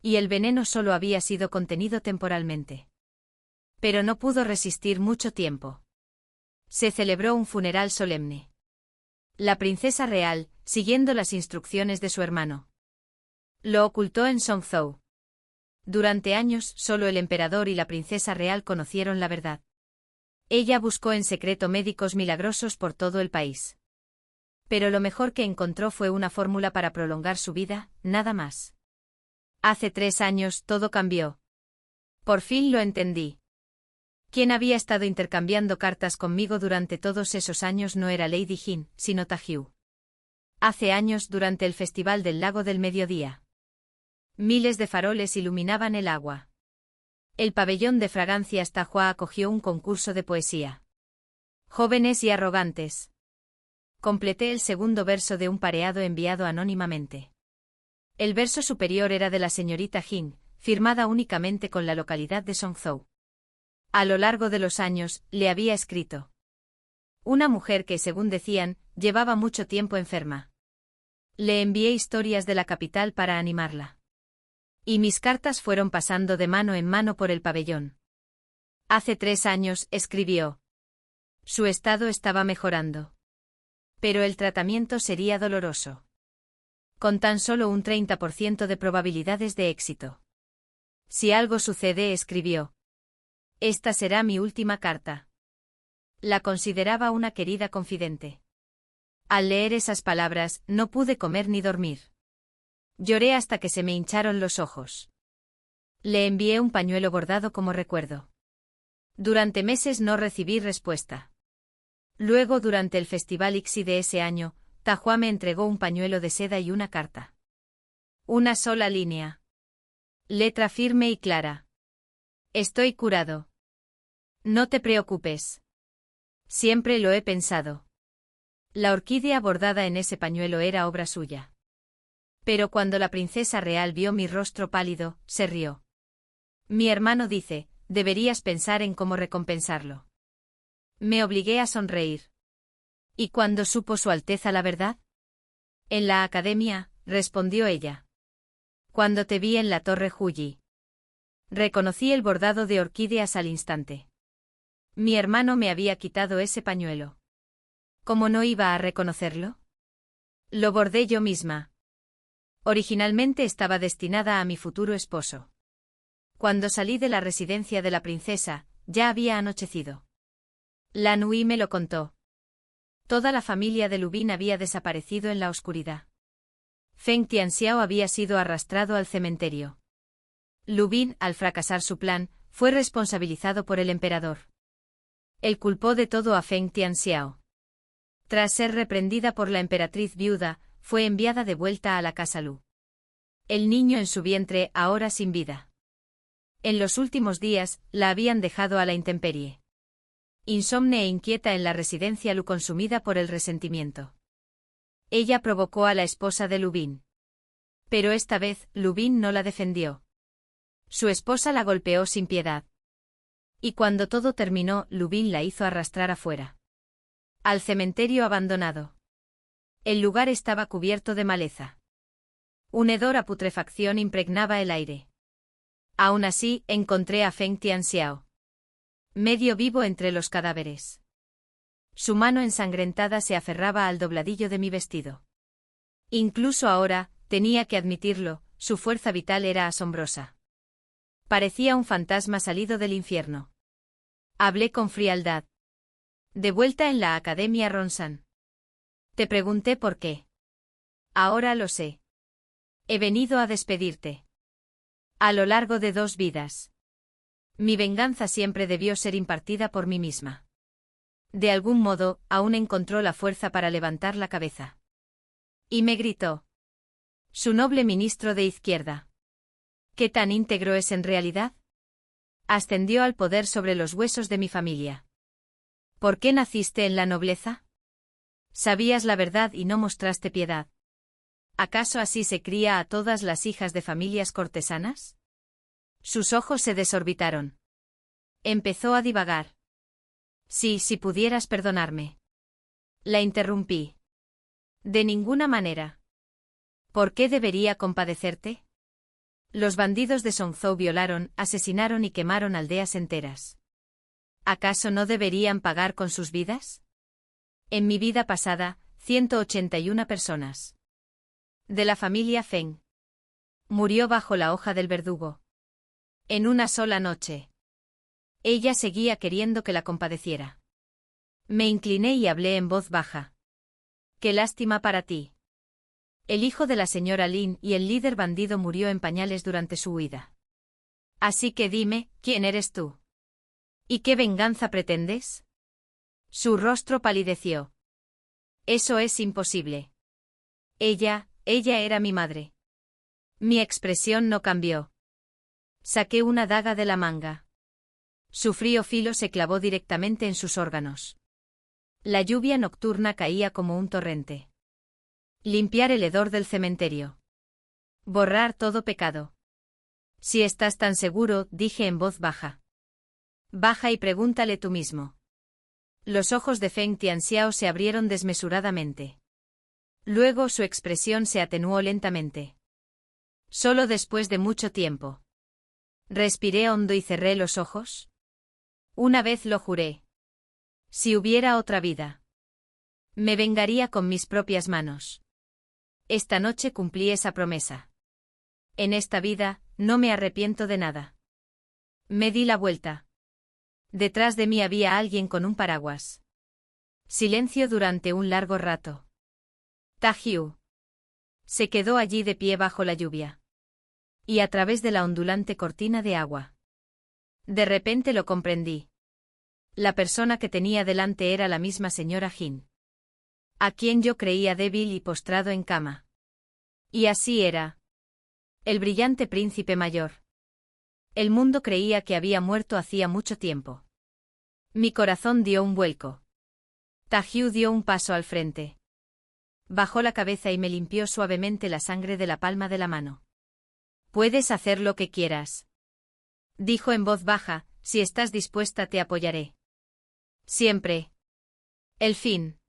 Y el veneno solo había sido contenido temporalmente. Pero no pudo resistir mucho tiempo. Se celebró un funeral solemne. La princesa real, siguiendo las instrucciones de su hermano, Lo ocultó en Songzhou. Durante años, solo el emperador y la princesa real conocieron la verdad. Ella buscó en secreto médicos milagrosos por todo el país. Pero lo mejor que encontró fue una fórmula para prolongar su vida, nada más. Hace 3 años todo cambió. Por fin lo entendí. Quien había estado intercambiando cartas conmigo durante todos esos años no era Lady Jin, sino Tajiu. Hace años, durante el Festival del Lago del Mediodía. Miles de faroles iluminaban el agua. El pabellón de fragancias Tahua acogió un concurso de poesía. Jóvenes y arrogantes. Completé el segundo verso de un pareado enviado anónimamente. El verso superior era de la señorita Jin, firmada únicamente con la localidad de Songzhou. A lo largo de los años, le había escrito. Una mujer que, según decían, llevaba mucho tiempo enferma. Le envié historias de la capital para animarla. Y mis cartas fueron pasando de mano en mano por el pabellón. Hace 3 años, escribió. Su estado estaba mejorando. Pero el tratamiento sería doloroso. Con tan solo un 30% de probabilidades de éxito. Si algo sucede, escribió. Esta será mi última carta. La consideraba una querida confidente. Al leer esas palabras, no pude comer ni dormir. Lloré hasta que se me hincharon los ojos. Le envié un pañuelo bordado como recuerdo. Durante meses no recibí respuesta. Luego, durante el Festival IXI de ese año, Tahua me entregó un pañuelo de seda y una carta. Una sola línea. Letra firme y clara. Estoy curado. No te preocupes. Siempre lo he pensado. La orquídea bordada en ese pañuelo era obra suya. Pero cuando la princesa real vio mi rostro pálido, se rió. Mi hermano dice, deberías pensar en cómo recompensarlo. Me obligué a sonreír. ¿Y cuándo supo Su Alteza la verdad? En la academia, respondió ella. Cuando te vi en la Torre Huyi. Reconocí el bordado de orquídeas al instante. Mi hermano me había quitado ese pañuelo. ¿Cómo no iba a reconocerlo? Lo bordé yo misma. Originalmente estaba destinada a mi futuro esposo. Cuando salí de la residencia de la princesa, ya había anochecido. Lan Hui me lo contó. Toda la familia de Lubin había desaparecido en la oscuridad. Feng Tianxiao había sido arrastrado al cementerio. Lubin, al fracasar su plan, fue responsabilizado por el emperador. Él culpó de todo a Feng Tianxiao. Tras ser reprendida por la emperatriz viuda, fue enviada de vuelta a la casa Lu. El niño en su vientre, ahora sin vida. En los últimos días, la habían dejado a la intemperie. Insomne e inquieta en la residencia Lu, consumida por el resentimiento. Ella provocó a la esposa de Lubin. Pero esta vez, Lubin no la defendió. Su esposa la golpeó sin piedad. Y cuando todo terminó, Lubin la hizo arrastrar afuera. Al cementerio abandonado. El lugar estaba cubierto de maleza. Un hedor a putrefacción impregnaba el aire. Aún así, encontré a Feng Tianxiao. Medio vivo entre los cadáveres. Su mano ensangrentada se aferraba al dobladillo de mi vestido. Incluso ahora, tenía que admitirlo, su fuerza vital era asombrosa. Parecía un fantasma salido del infierno. Hablé con frialdad. De vuelta en la Academia Ronsan. Te pregunté por qué. Ahora lo sé. He venido a despedirte. A lo largo de 2 vidas. Mi venganza siempre debió ser impartida por mí misma. De algún modo, aún encontró la fuerza para levantar la cabeza. Y me gritó. Su noble ministro de izquierda. ¿Qué tan íntegro es en realidad? Ascendió al poder sobre los huesos de mi familia. ¿Por qué naciste en la nobleza? Sabías la verdad y no mostraste piedad. ¿Acaso así se cría a todas las hijas de familias cortesanas? Sus ojos se desorbitaron. Empezó a divagar. Sí, si pudieras perdonarme. La interrumpí. De ninguna manera. ¿Por qué debería compadecerte? Los bandidos de Songzhou violaron, asesinaron y quemaron aldeas enteras. ¿Acaso no deberían pagar con sus vidas? En mi vida pasada, 181 personas. De la familia Feng. Murió bajo la hoja del verdugo. En una sola noche. Ella seguía queriendo que la compadeciera. Me incliné y hablé en voz baja. Qué lástima para ti. El hijo de la señora Lin y el líder bandido murió en pañales durante su huida. Así que dime, ¿quién eres tú? ¿Y qué venganza pretendes? Su rostro palideció. Eso es imposible. Ella era mi madre. Mi expresión no cambió. Saqué una daga de la manga. Su frío filo se clavó directamente en sus órganos. La lluvia nocturna caía como un torrente. Limpiar el hedor del cementerio. Borrar todo pecado. Si estás tan seguro, dije en voz baja. Baja y pregúntale tú mismo. Los ojos de Feng Tianxiao se abrieron desmesuradamente. Luego su expresión se atenuó lentamente. Solo después de mucho tiempo. Respiré hondo y cerré los ojos. Una vez lo juré. Si hubiera otra vida. Me vengaría con mis propias manos. Esta noche cumplí esa promesa. En esta vida, no me arrepiento de nada. Me di la vuelta. Detrás de mí había alguien con un paraguas. Silencio durante un largo rato. Tajiu. Se quedó allí de pie bajo la lluvia. Y a través de la ondulante cortina de agua. De repente lo comprendí. La persona que tenía delante era la misma señora Jin. A quien yo creía débil y postrado en cama. Y así era. El brillante príncipe mayor. El mundo creía que había muerto hacía mucho tiempo. Mi corazón dio un vuelco. Tajiu dio un paso al frente. Bajó la cabeza y me limpió suavemente la sangre de la palma de la mano. Puedes hacer lo que quieras. Dijo en voz baja, si estás dispuesta te apoyaré. Siempre. El fin.